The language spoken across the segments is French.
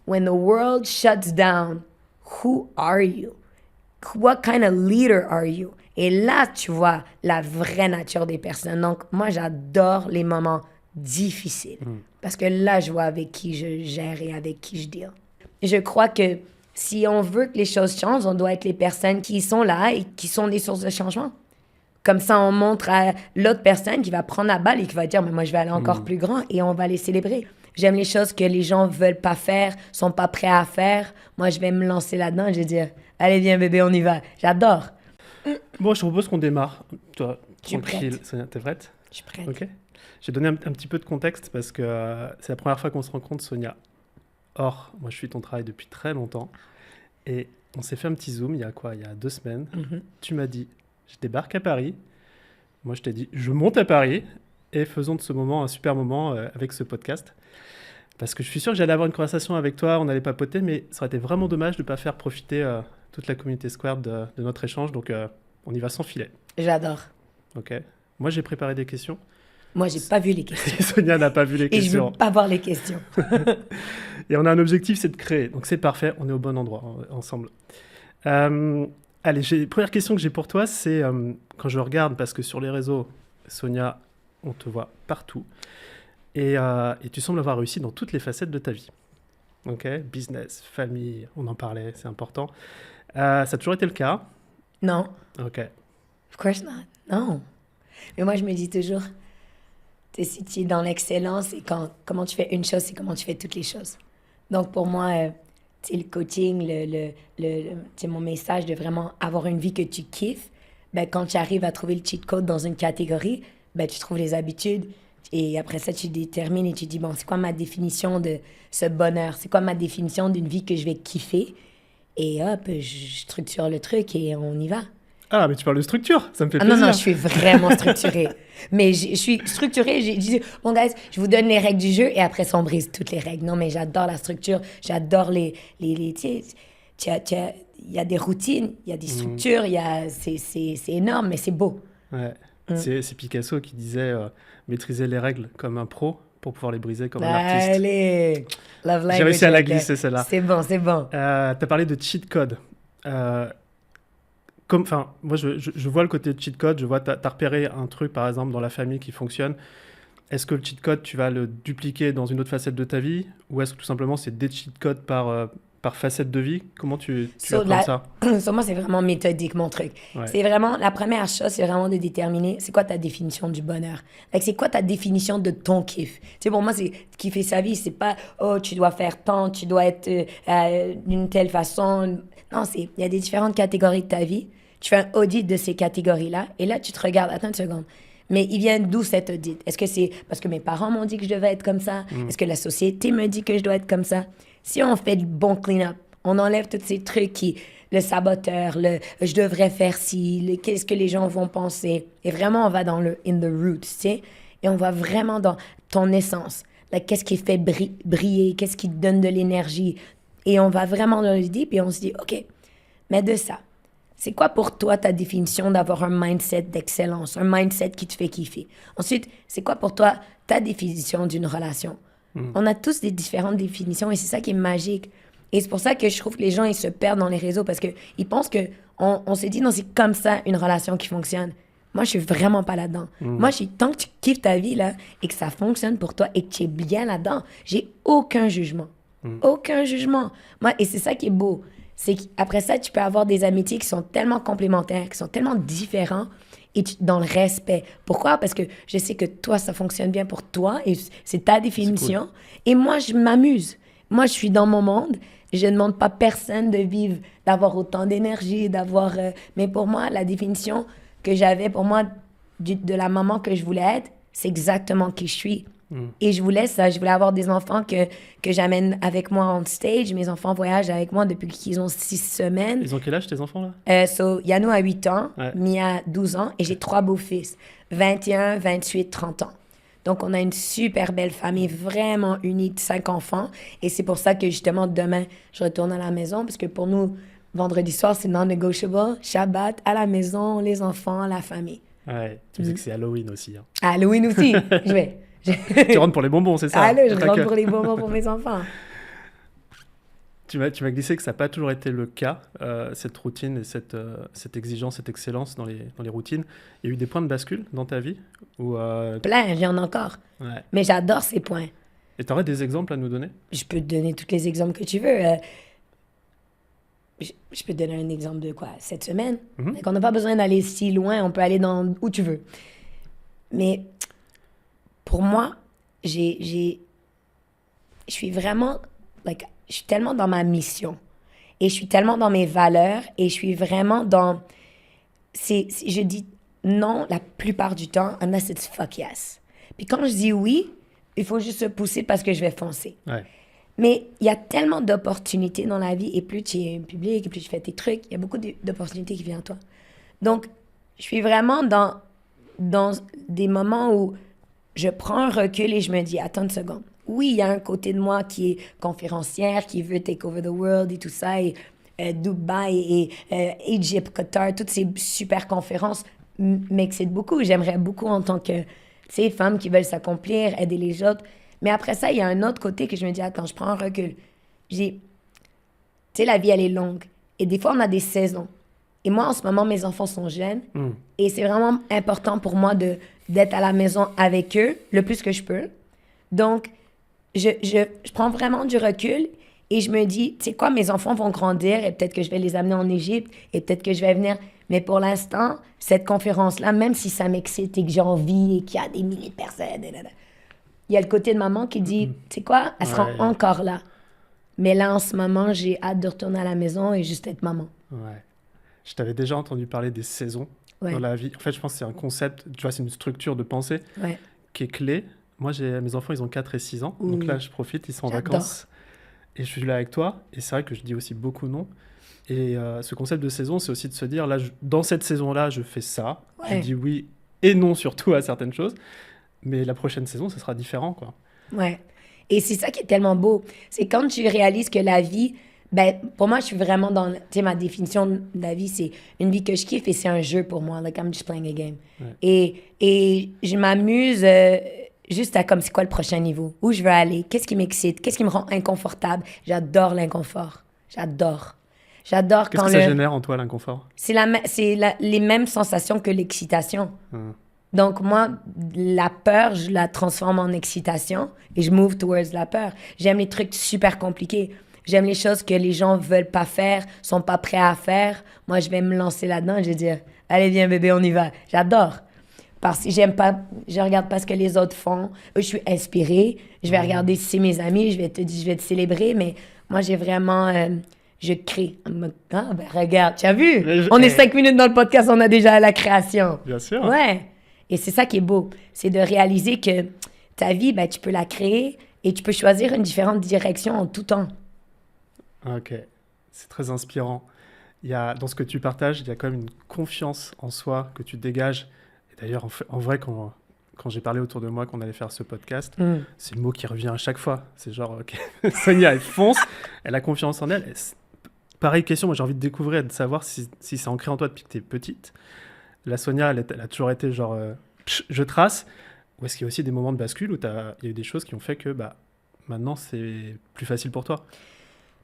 when the world shuts down, who are you? What kind of leader are you? Et là, tu vois la vraie nature des personnes. Donc, moi, j'adore les moments difficiles. Parce que là, je vois avec qui je gère et avec qui je deal. Je crois que si on veut que les choses changent, on doit être les personnes qui sont là et qui sont des sources de changement. Comme ça, on montre à l'autre personne qui va prendre la balle et qui va dire « Mais moi, je vais aller encore plus grand » et on va les célébrer. J'aime les choses que les gens veulent pas faire, sont pas prêts à faire. Moi, je vais me lancer là-dedans et je vais dire « Allez, viens bébé, on y va. » J'adore. Bon, je te propose qu'on démarre. Toi, Je suis tranquille. prête. Sonia, t'es prête? Je suis prête. Ok. Je vais donner un petit peu de contexte parce que c'est la première fois qu'on se rencontre, Sonia. Or, moi, je suis ton travail depuis très longtemps. Et on s'est fait un petit zoom il y a quoi? Il y a 2 semaines. Tu m'as dit, je débarque à Paris. Moi, je t'ai dit, je monte à Paris. Et faisons de ce moment un super moment avec ce podcast. Parce que je suis sûr que j'allais avoir une conversation avec toi, on allait papoter, mais ça aurait été vraiment dommage de ne pas faire profiter toute la communauté Square de notre échange. Donc, on y va sans filet. J'adore. Ok. Moi, j'ai préparé des questions. Moi, j'ai pas vu les questions. Sonia n'a pas vu les Et je questions. veux pas voir les questions. Et on a un objectif, c'est de créer. Donc, c'est parfait. On est au bon endroit ensemble. Allez, première question que j'ai pour toi, c'est quand je regarde, parce que sur les réseaux, Sonia, on te voit partout. Et tu sembles avoir réussi dans toutes les facettes de ta vie. Ok, business, famille, on en parlait, c'est important. Ça a toujours été le cas? Non. Ok. Of course not. Non. Mais moi, je me dis toujours, si tu es dans l'excellence, et comment tu fais une chose, c'est comment tu fais toutes les choses. Donc, pour moi, le coaching, mon message de vraiment avoir une vie que tu kiffes, ben, quand tu arrives à trouver le cheat code dans une catégorie, ben, tu trouves les habitudes. Et après ça, tu détermines et tu dis, bon, c'est quoi ma définition de ce bonheur? C'est quoi ma définition d'une vie que je vais kiffer? Et hop, je structure le truc et on y va. Ah, mais tu parles de structure, ça me fait Ah plaisir. non, je suis vraiment structurée. Mais je suis structurée, j'ai dit, bon, guys, je vous donne les règles du jeu et après ça, on brise toutes les règles. Non, mais j'adore la structure, j'adore il y a des routines, il y a des structures, c'est énorme, mais c'est beau. Ouais. C'est Picasso qui disait maîtriser les règles comme un pro pour pouvoir les briser comme un artiste. Allez, love language. J'ai réussi à la glisser, celle-là. C'est bon, c'est bon. Tu as parlé de cheat code. Moi, je vois le côté de cheat code. Je vois, tu as repéré un truc, par exemple, dans la famille qui fonctionne. Est-ce que le cheat code, tu vas le dupliquer dans une autre facette de ta vie? Ou est-ce que tout simplement, c'est des cheat codes par facette de vie? Comment tu apprends ça? Sur moi, c'est vraiment méthodique, mon truc. Ouais. C'est vraiment, la première chose, c'est vraiment de déterminer c'est quoi ta définition du bonheur. C'est quoi ta définition de ton kiff. Tu sais, pour moi, c'est kiffer sa vie, c'est pas, oh, tu dois faire tant, tu dois être d'une telle façon. Non, il y a des différentes catégories de ta vie. Tu fais un audit de ces catégories-là, et là, tu te regardes, attends une seconde. Mais il vient d'où cet audit? Est-ce que c'est parce que mes parents m'ont dit que je devais être comme ça? Est-ce que la société me dit que je dois être comme ça? Si on fait du bon clean-up, on enlève tous ces trucs le saboteur, je devrais faire ci, qu'est-ce que les gens vont penser. Et vraiment, on va dans in the roots, tu sais. Et on va vraiment dans ton essence. Qu'est-ce qui fait briller, qu'est-ce qui te donne de l'énergie. Et on va vraiment dans le deep et on se dit, OK, mais de ça, c'est quoi pour toi ta définition d'avoir un mindset d'excellence, un mindset qui te fait kiffer? Ensuite, c'est quoi pour toi ta définition d'une relation? On a tous des différentes définitions et c'est ça qui est magique. Et c'est pour ça que je trouve que les gens, ils se perdent dans les réseaux parce qu'ils pensent qu'on se dit, non, c'est comme ça une relation qui fonctionne. Moi, je suis vraiment pas là-dedans. Moi, tant que tu kiffes ta vie là, et que ça fonctionne pour toi et que tu es bien là-dedans, j'ai aucun jugement. Aucun jugement. Moi, et c'est ça qui est beau. C'est qu'après ça, tu peux avoir des amitiés qui sont tellement complémentaires, qui sont tellement différents et dans le respect. Pourquoi? Parce que je sais que toi, ça fonctionne bien pour toi et c'est ta définition. Cool. Et moi, je m'amuse. Moi, je suis dans mon monde. Je ne demande pas personne de vivre, d'avoir autant d'énergie, d'avoir... mais pour moi, la définition que j'avais pour moi de la maman que je voulais être, c'est exactement qui je suis. Et je voulais ça. Je voulais avoir des enfants que j'amène avec moi on stage. Mes enfants voyagent avec moi depuis qu'ils ont 6 semaines. Ils ont quel âge, tes enfants, là? Yannou a 8 ans, ouais. Mia a 12 ans, et j'ai 3 beaux-fils, 21, 28, 30 ans. Donc, on a une super belle famille, vraiment unie de 5 enfants. Et c'est pour ça que, justement, demain, je retourne à la maison, parce que pour nous, vendredi soir, c'est non-negotiable. Shabbat, à la maison, les enfants, la famille. Ouais, tu me dis que c'est Halloween aussi. Hein. Halloween aussi, je vais... Tu rentres pour les bonbons, c'est ça? Allez, je rentre pour les bonbons pour mes enfants. Tu m'as glissé que ça n'a pas toujours été le cas, cette routine et cette exigence, cette excellence dans les routines. Il y a eu des points de bascule dans ta vie où, Plein, il y en a encore. ouais. Mais j'adore ces points. Et tu aurais des exemples à nous donner? Je peux te donner tous les exemples que tu veux. Je peux te donner un exemple de quoi? Cette semaine. Donc, on n'a pas besoin d'aller si loin, on peut aller dans où tu veux. Mais pour moi, je suis vraiment, je suis tellement dans ma mission et je suis tellement dans mes valeurs et je suis vraiment dans, je dis non la plupart du temps, unless it's fuck yes. Puis quand je dis oui, il faut juste se pousser parce que je vais foncer. Ouais. Mais il y a tellement d'opportunités dans la vie et plus tu es public et plus tu fais tes trucs, il y a beaucoup d'opportunités qui viennent à toi. Donc, je suis vraiment dans des moments où je prends un recul et je me dis, attends une seconde. Oui, il y a un côté de moi qui est conférencière, qui veut take over the world et tout ça, et Dubaï et Égypte, Qatar, toutes ces super conférences m'excitent beaucoup. J'aimerais beaucoup en tant que, femme qui veulent s'accomplir, aider les autres. Mais après ça, il y a un autre côté que je me dis, attends, je prends un recul. La vie, elle est longue. Et des fois, on a des saisons. Et moi, en ce moment, mes enfants sont jeunes. Et c'est vraiment important pour moi d'être à la maison avec eux le plus que je peux. Donc, je prends vraiment du recul et je me dis, tu sais quoi, mes enfants vont grandir et peut-être que je vais les amener en Égypte et peut-être que je vais venir. Mais pour l'instant, cette conférence-là, même si ça m'excite et que j'ai envie et qu'il y a des milliers de personnes, il y a le côté de maman qui dit, tu sais quoi, elle sera encore là. Mais là, en ce moment, j'ai hâte de retourner à la maison et juste être maman. Ouais. Je t'avais déjà entendu parler des saisons dans la vie. En fait, je pense que c'est un concept, tu vois, c'est une structure de pensée qui est clé. Moi, mes enfants, ils ont 4 et 6 ans. Donc là, je profite, ils sont en vacances. Et je suis là avec toi. Et c'est vrai que je dis aussi beaucoup non. Et ce concept de saison, c'est aussi de se dire, là, dans cette saison-là, je fais ça. Je dis oui et non surtout à certaines choses. Mais la prochaine saison, ce sera différent, quoi. Ouais. Et c'est ça qui est tellement beau. C'est quand tu réalises que la vie... pour moi, je suis vraiment dans... Tu sais, ma définition de la vie, c'est une vie que je kiffe et c'est un jeu pour moi. Like, I'm just playing a game. Ouais. Et je m'amuse juste à comme, c'est quoi le prochain niveau? Où je veux aller? Qu'est-ce qui m'excite? Qu'est-ce qui me rend inconfortable? J'adore l'inconfort. J'adore Qu'est-ce que ça génère en toi, l'inconfort? C'est les mêmes sensations que l'excitation. Donc, moi, la peur, je la transforme en excitation et je move towards la peur. J'aime les trucs super compliqués. J'aime les choses que les gens veulent pas faire, sont pas prêts à faire. Moi, je vais me lancer là-dedans et je vais dire, allez, viens, bébé, on y va. J'adore. Parce que je regarde pas ce que les autres font. Je suis inspirée. Je vais regarder si c'est mes amis, je vais te célébrer. Mais moi, j'ai vraiment, je crée. Regarde, tu as vu? On est 5 minutes dans le podcast, on a déjà la création. Bien sûr. Ouais. Et c'est ça qui est beau. C'est de réaliser que ta vie, tu peux la créer et tu peux choisir une différente direction en tout temps. Ok, c'est très inspirant. Dans ce que tu partages, il y a quand même une confiance en soi que tu dégages. Et d'ailleurs, en vrai, quand j'ai parlé autour de moi qu'on allait faire ce podcast, c'est le mot qui revient à chaque fois. C'est genre, ok, Sonia, elle fonce, elle a confiance en elle. Pareille question, moi j'ai envie de découvrir et de savoir si c'est ancré en toi depuis que tu es petite. La Sonia, elle a toujours été genre, je trace. Ou est-ce qu'il y a aussi des moments de bascule où il y a eu des choses qui ont fait que maintenant c'est plus facile pour toi?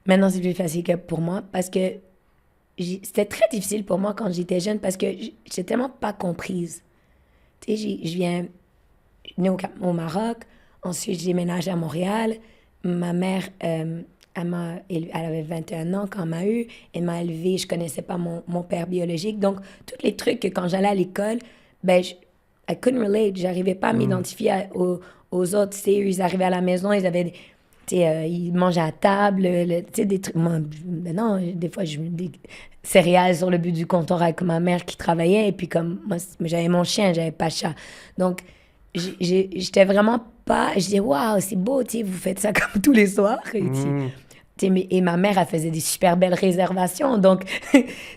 Maintenant, c'est plus facile que pour moi parce que c'était très difficile pour moi quand j'étais jeune parce que j'étais tellement pas comprise. Tu sais, je viens au Maroc, ensuite j'ai déménagé à Montréal. Ma mère, elle avait 21 ans quand elle m'a eu. Elle m'a élevée, je connaissais pas mon père biologique. Donc, tous les trucs que quand j'allais à l'école, I couldn't relate. J'arrivais pas à m'identifier aux autres. Tu sais, ils arrivaient à la maison, ils avaient... ils mangeaient à table, des trucs. Moi, non, des fois, des céréales sur le but du comptoir avec ma mère qui travaillait. Et puis, comme moi, j'avais mon chien, j'avais pas de chat. Donc, j'étais vraiment pas. Je disais, waouh, c'est beau, vous faites ça comme tous les soirs. Et ma mère, elle faisait des super belles réservations. Donc,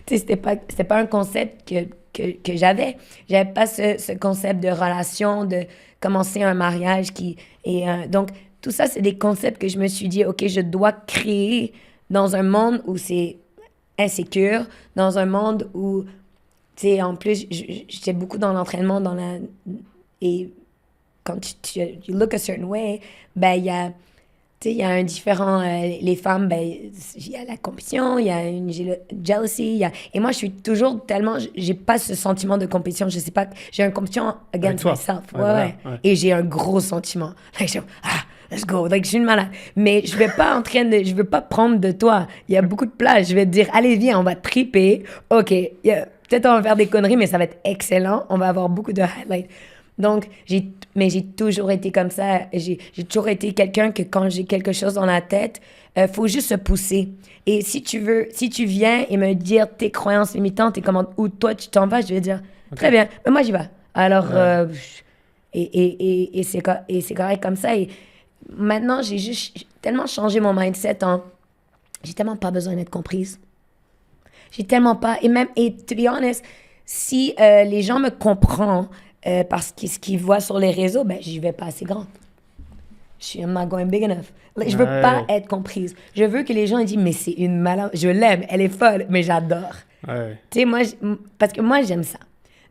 c'était pas un concept que j'avais. J'avais pas ce concept de relation, de commencer un mariage donc, tout ça, c'est des concepts que je me suis dit, OK, je dois créer dans un monde où c'est insécure, dans un monde où, en plus, j'étais beaucoup dans l'entraînement, et quand you look a certain way, il y a Tu sais, il y a un différent... les femmes, ben, il y a la compétition, il y a une jealousy, et moi, je suis toujours tellement... J'ai pas ce sentiment de compétition, je sais pas... J'ai une compétition against toi. myself. Ouais, voilà, ouais. Et j'ai un gros sentiment. Like, let's go. Like, je suis une malade. Mais je vais pas je veux pas prendre de toi. Il y a beaucoup de plages. Je vais te dire, allez, viens, on va triper. OK, peut-être on va faire des conneries, mais ça va être excellent. On va avoir beaucoup de highlights. Donc, j'ai toujours été comme ça. J'ai toujours été quelqu'un que quand j'ai quelque chose dans la tête, faut juste se pousser. Et si tu viens et me dire tes croyances limitantes et où toi tu t'en vas, je vais dire, très bien, mais moi j'y vais. Alors, et c'est correct comme ça. Et maintenant, j'ai tellement changé mon mindset j'ai tellement pas besoin d'être comprise. J'ai tellement pas, et to be honest, si les gens me comprennent, parce que ce qu'ils voient sur les réseaux, ben, j'y vais pas assez grand. I'm not going big enough. Like, je veux pas être comprise. Je veux que les gens disent, mais c'est une malade. Je l'aime, elle est folle, mais j'adore. Ouais. Tu sais, parce que moi, j'aime ça.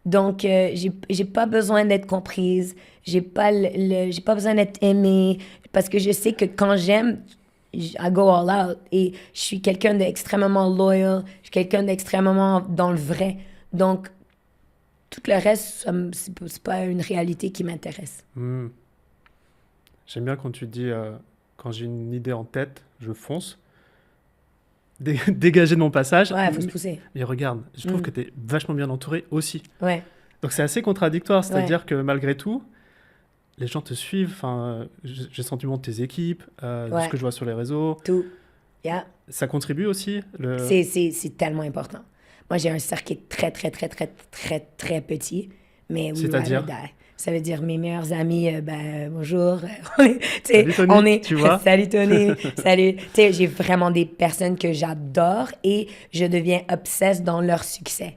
Donc, j'ai pas besoin d'être comprise. J'ai pas besoin d'être aimée. Parce que je sais que quand j'aime, I go all out. Et je suis quelqu'un d'extrêmement loyal. Je suis quelqu'un d'extrêmement dans le vrai. Donc, tout le reste, c'est pas une réalité qui m'intéresse. J'aime bien quand tu dis, quand j'ai une idée en tête, je fonce. Dégager de mon passage. Ouais, il faut se pousser. Mais regarde, je trouve que tu es vachement bien entouré aussi. Ouais. Donc c'est assez contradictoire, c'est-à-dire que malgré tout, les gens te suivent. Enfin, j'ai le sentiment de tes équipes, de ce que je vois sur les réseaux. Tout. Yeah. Ça contribue aussi. C'est tellement important. Moi, j'ai un cercle qui est très, très, très, très, très, très petit. Mais c'est-à-dire? Ça veut dire mes meilleurs amis, bonjour. Salut Tony, tu vois? Salut Tony, salut. Tu sais, j'ai vraiment des personnes que j'adore et je deviens obsesse dans leur succès.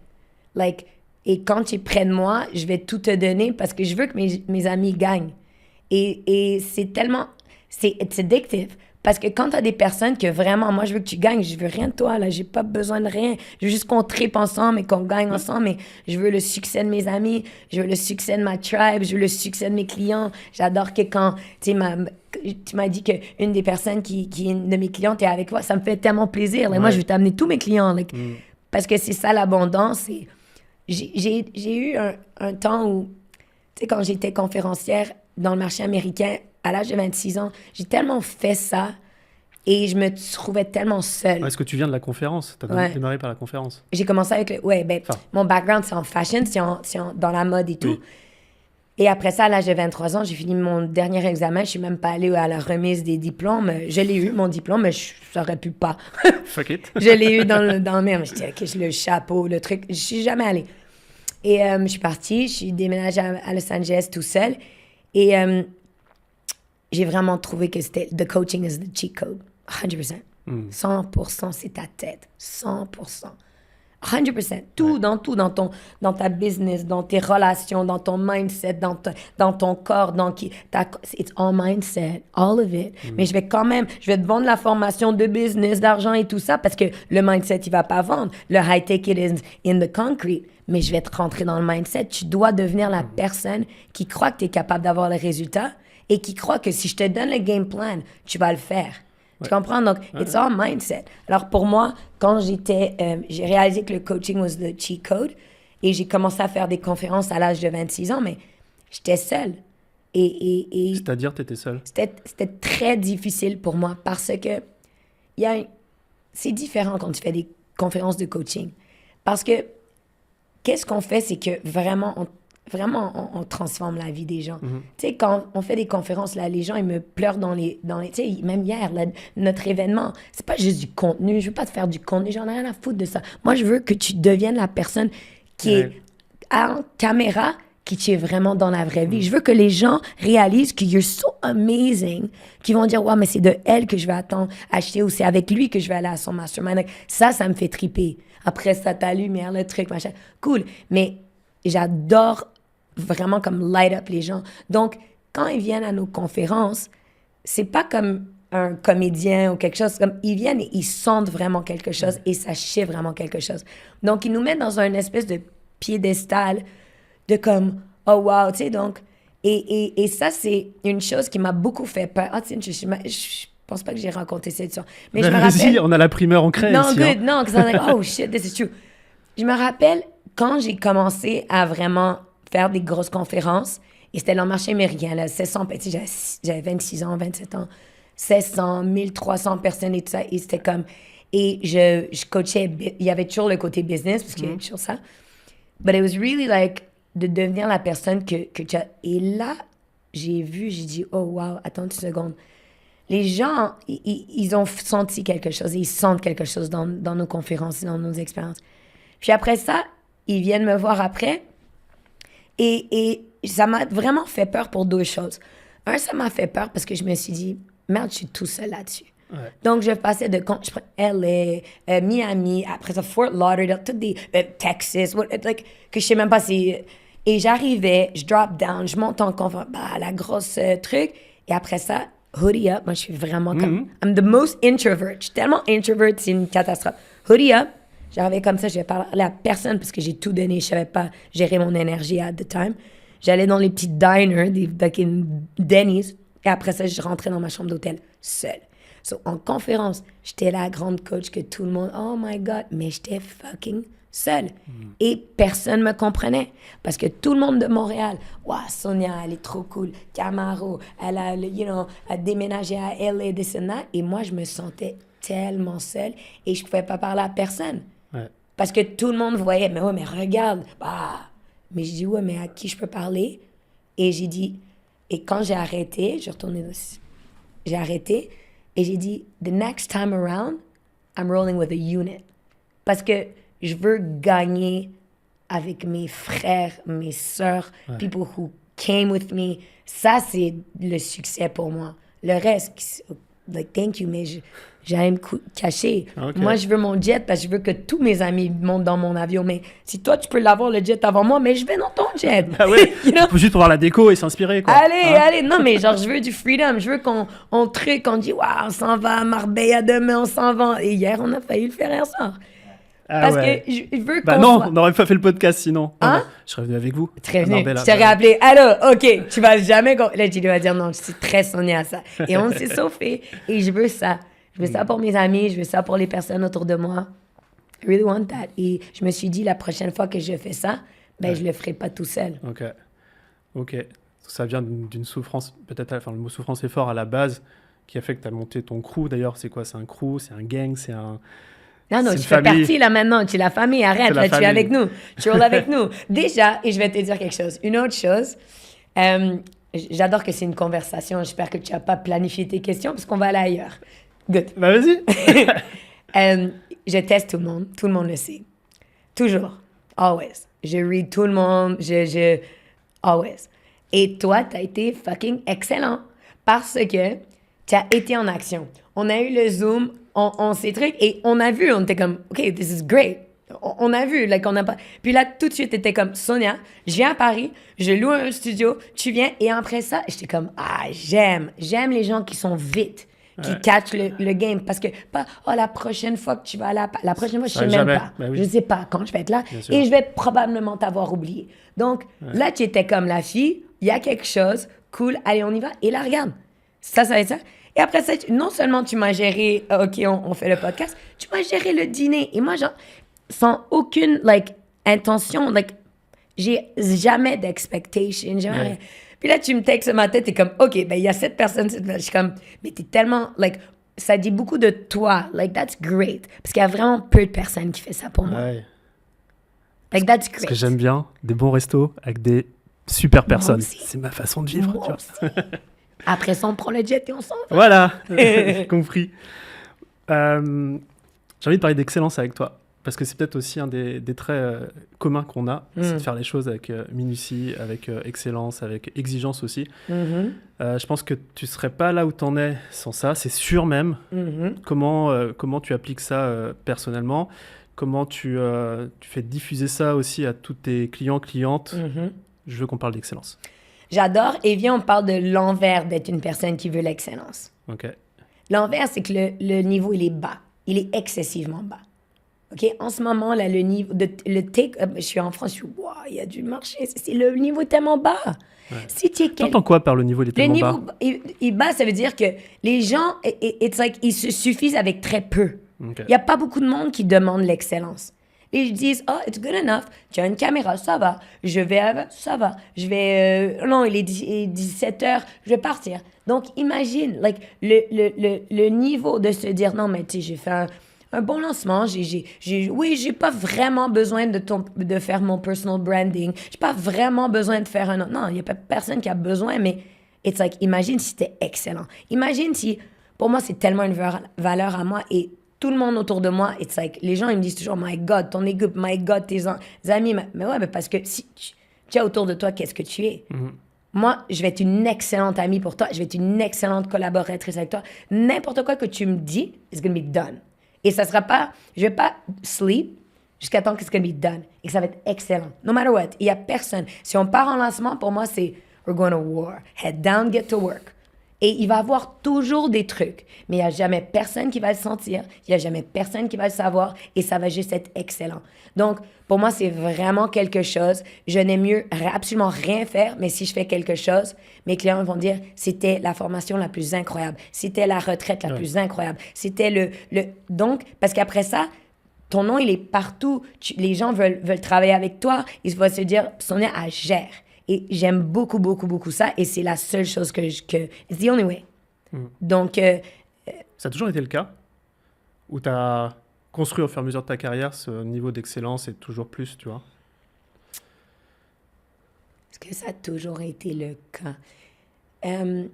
Like, et quand tu es près de moi, je vais tout te donner parce que je veux que mes amis gagnent. Et c'est tellement... It's addictive. Parce que quand tu as des personnes que vraiment, moi, je veux que tu gagnes, je veux rien de toi, là, j'ai pas besoin de rien. Je veux juste qu'on tripe ensemble et qu'on gagne ensemble, mais je veux le succès de mes amis, je veux le succès de ma tribe, je veux le succès de mes clients. J'adore que quand, tu m'as dit qu'une des personnes qui est une de mes clientes est avec moi, ça me fait tellement plaisir. Là, moi, je veux t'amener tous mes clients, like, parce que c'est ça l'abondance. Et j'ai eu un temps où, tu sais, quand j'étais conférencière dans le marché américain, à l'âge de 26 ans, j'ai tellement fait ça et je me trouvais tellement seule. Est-ce que tu viens de la conférence? Tu as démarré par la conférence? J'ai commencé avec mon background, c'est en fashion, dans la mode et tout. Oui. Et après ça, à l'âge de 23 ans, j'ai fini mon dernier examen. Je suis même pas allée à la remise des diplômes. Je l'ai eu, mon diplôme, mais je n'aurais pu pas. Fuck it. Je l'ai eu dans le merde. Je dis, OK, le chapeau, le truc. Je suis jamais allée. Et je suis partie, je suis déménagée à Los Angeles tout seul. Et... j'ai vraiment trouvé que c'était the coaching is the cheat code. 100%. 100%, c'est ta tête. 100%. 100%. Tout, dans ta business, dans tes relations, dans ton mindset, dans ton corps, it's all mindset, all of it. Mais je vais te vendre la formation de business, d'argent et tout ça parce que le mindset, il va pas vendre. Le high-tech, it is in the concrete. Mais je vais te rentrer dans le mindset. Tu dois devenir la personne qui croit que tu es capable d'avoir les résultats et qui croit que si je te donne le game plan, tu vas le faire. Tu comprends? Donc, it's all mindset. Alors, pour moi, quand j'ai réalisé que le coaching was the cheat code et j'ai commencé à faire des conférences à l'âge de 26 ans, mais j'étais seule. C'est-à-dire, tu étais seule? C'était très difficile pour moi parce que c'est différent quand tu fais des conférences de coaching. Parce que, qu'est-ce qu'on fait, c'est que vraiment, on transforme la vie des gens. Tu sais, quand on fait des conférences, là, les gens, ils me pleurent dans les tu sais, même hier, là, notre événement, c'est pas juste du contenu. Je veux pas te faire du contenu. J'en ai rien à foutre de ça. Moi, je veux que tu deviennes la personne qui est en caméra, qui tu es vraiment dans la vraie vie. Je veux que les gens réalisent que you're so amazing, qu'ils vont dire, ouais, mais c'est de elle que je vais acheter ou c'est avec lui que je vais aller à son mastermind. Ça me fait triper. Après ça, ta lumière, le truc, machin. Cool. Mais j'adore vraiment comme light up les gens. Donc, quand ils viennent à nos conférences, c'est pas comme un comédien ou quelque chose, comme ils viennent et ils sentent vraiment quelque chose et ça chiffre vraiment quelque chose. Donc, ils nous mettent dans une espèce de piédestal de comme, oh wow, tu sais, donc, et ça, c'est une chose qui m'a beaucoup fait peur. Ah, tu sais, je suis pense pas que j'ai raconté cette histoire. Mais Ben, je me vas-y, rappelle... on a la primeur en crée Non, ici. good, non, because I'm like, oh shit, this is true. Je me rappelle quand j'ai commencé à vraiment faire des grosses conférences, et c'était dans le marché américain, là, 700, tu sais, j'avais 26 ans, 27 ans, 1600, 1300 personnes et tout ça, et c'était comme... Et je coachais, il y avait toujours le côté business, parce qu'il y avait toujours ça. But it was really like de devenir la personne que tu as. Et là, j'ai dit, oh wow, attends une seconde. Les gens, ils ont senti quelque chose, ils sentent quelque chose dans nos conférences, dans nos expériences. Puis après ça, ils viennent me voir après. Et ça m'a vraiment fait peur pour deux choses. Un, ça m'a fait peur parce que je me suis dit, merde, je suis tout seul là-dessus. Ouais. Donc, je passais de LA, Miami, après ça, Fort Lauderdale, toutes des Texas, like, que je sais même pas si... Et j'arrivais, je drop down, je monte en conférence, la grosse truc. Et après ça, hoodie up. Moi, je suis vraiment comme... I'm the most introvert. Je suis tellement introvert, c'est une catastrophe. Hoodie up. J'arrivais comme ça, je vais parler à personne parce que j'ai tout donné. Je savais pas gérer mon énergie at the time. J'allais dans les petits diners, des fucking Denny's. Et après ça, je rentrais dans ma chambre d'hôtel seule. So, en conférence, j'étais la grande coach que tout le monde, oh my God, mais j'étais fucking seule. Et personne me comprenait. Parce que tout le monde de Montréal, wow, Sonia, elle est trop cool. Camaro, elle a, a déménagé à LA, this and that. Et moi, je me sentais tellement seule et je pouvais pas parler à personne. Ouais. Parce que tout le monde voyait, mais ouais, mais regarde. Mais je dis, ouais, mais à qui je peux parler? Et j'ai dit, et quand j'ai arrêté, j'ai arrêté. Et j'ai dit, the next time around, I'm rolling with a unit. Parce que je veux gagner avec mes frères, mes sœurs, people who came with me. Ça, c'est le succès pour moi. Le reste, like, thank you, mais j'aime cacher. Okay. Moi, je veux mon jet parce que je veux que tous mes amis montent dans mon avion. Mais si toi, tu peux l'avoir, le jet avant moi, mais je vais dans ton jet. Ah ouais, juste pour voir la déco et s'inspirer, quoi. Allez. Non, mais genre, je veux du freedom. Je veux qu'on dit, waouh, on s'en va à Marbella demain, on s'en va. Et hier, on a failli le faire hier soir. Parce que je veux qu'on non, soit... on n'aurait pas fait le podcast sinon. Hein? Je serais venu avec vous. Très venu. Je t'aurais appelé. Allô, OK, tu vas jamais... Là, tu vas dire non, je suis très Sonia à ça. Et on s'est sauvé. Et je veux ça. Je veux ça pour mes amis, je veux ça pour les personnes autour de moi. I really want that. Et je me suis dit, la prochaine fois que je fais ça, je le ferai pas tout seul. OK. Ça vient d'une souffrance, peut-être, enfin, le mot souffrance est fort à la base, qui a fait que tu as monté ton crew. D'ailleurs, c'est quoi? C'est un crew, c'est un gang, c'est un... Non, tu fais partie là maintenant, tu es la famille, arrête, là, tu es avec nous, tu es avec nous. Déjà, et je vais te dire quelque chose, une autre chose, j'adore que c'est une conversation, j'espère que tu n'as pas planifié tes questions parce qu'on va aller ailleurs. Good. Bah vas-y. Je teste tout le monde le sait. Toujours, always. Je read tout le monde, always. Et toi, tu as été fucking excellent parce que tu as été en action. On a eu le Zoom, on s'est trucs et on a vu, on était comme, OK, this is great. On a vu, like, on n'a pas... Puis là, tout de suite, t'étais comme, Sonia, je viens à Paris, je loue un studio, tu viens. Et après ça, j'étais comme, j'aime les gens qui sont vite, qui catchent le game. Parce que, pas, la prochaine fois que tu vas là, la prochaine fois, je sais même pas. Ben oui. Je sais pas quand je vais être là. Et je vais probablement t'avoir oublié. Donc, là, tu étais comme la fille, il y a quelque chose, cool, allez, on y va. Et là, regarde, ça va être ça. Et après ça, non seulement tu m'as géré, OK, on fait le podcast, tu m'as géré le dîner. Et moi, genre, sans aucune, intention, j'ai jamais d'expectation, jamais. Puis là, tu me textes ce matin, t'es comme, OK, il y a cette personne, je suis comme, mais t'es tellement, ça dit beaucoup de toi, that's great. Parce qu'il y a vraiment peu de personnes qui font ça pour moi. Ouais. That's great. Ce que j'aime bien, des bons restos avec des super personnes. C'est ma façon de vivre. Moi aussi. Après ça, on prend le jet et on s'en va. Voilà, j'ai compris. J'ai envie de parler d'excellence avec toi, parce que c'est peut-être aussi un des traits communs qu'on a, c'est de faire les choses avec minutie, avec excellence, avec exigence aussi. Je pense que tu ne serais pas là où tu en es sans ça, c'est sûr même. Comment tu appliques ça personnellement? Comment tu fais diffuser ça aussi à tous tes clientes? Je veux qu'on parle d'excellence. J'adore. Et viens, on parle de l'envers d'être une personne qui veut l'excellence. OK. L'envers, c'est que le niveau, il est bas. Il est excessivement bas. OK? En ce moment, là, le niveau... je suis en France, il y a du marché. Le niveau est tellement bas. Si tu es T'entends quoi par le niveau, il est le tellement niveau bas? il bas, ça veut dire que les gens, it's like, ils se suffisent avec très peu. Ok. Il n'y a pas beaucoup de monde qui demande l'excellence. Ils disent, oh, it's good enough. Tu as une caméra, ça va. Je vais, ça va. Je vais, non, il est 17 heures, je vais partir. Donc, imagine, like, le niveau de se dire, non, mais tu sais, j'ai fait un bon lancement. Oui, j'ai pas vraiment besoin de faire mon personal branding. J'ai pas vraiment besoin de faire un... Non, il n'y a pas personne qui a besoin, mais it's like, imagine si c'était excellent. Imagine si, pour moi, c'est tellement une valeur à moi et tout le monde autour de moi, it's like, les gens, ils me disent toujours, my God, ton équipe, my God, tes amis. Mais ouais, mais parce que si tu as autour de toi, qu'est-ce que tu es? Moi, je vais être une excellente amie pour toi. Je vais être une excellente collaboratrice avec toi. N'importe quoi que tu me dis, it's going to be done. Et ça sera pas, je vais pas sleep jusqu'à temps que it's going to be done. Et que ça va être excellent. No matter what. Il y a personne. Si on part en lancement, pour moi, c'est we're going to war. Head down, get to work. Et il va y avoir toujours des trucs. Mais il n'y a jamais personne qui va le sentir. Il n'y a jamais personne qui va le savoir. Et ça va juste être excellent. Donc, pour moi, c'est vraiment quelque chose. Je n'aime mieux absolument rien faire. Mais si je fais quelque chose, mes clients vont dire, c'était la formation la plus incroyable. C'était la retraite la plus incroyable. C'était Donc, parce qu'après ça, ton nom, il est partout. Les gens veulent travailler avec toi. Ils vont se dire, Sonia, elle gère. Et j'aime beaucoup, beaucoup, beaucoup ça. Et c'est la seule chose que it's the only way. Donc... ça a toujours été le cas? Ou tu as construit au fur et à mesure de ta carrière ce niveau d'excellence et toujours plus, tu vois? Est-ce que ça a toujours été le cas? Tu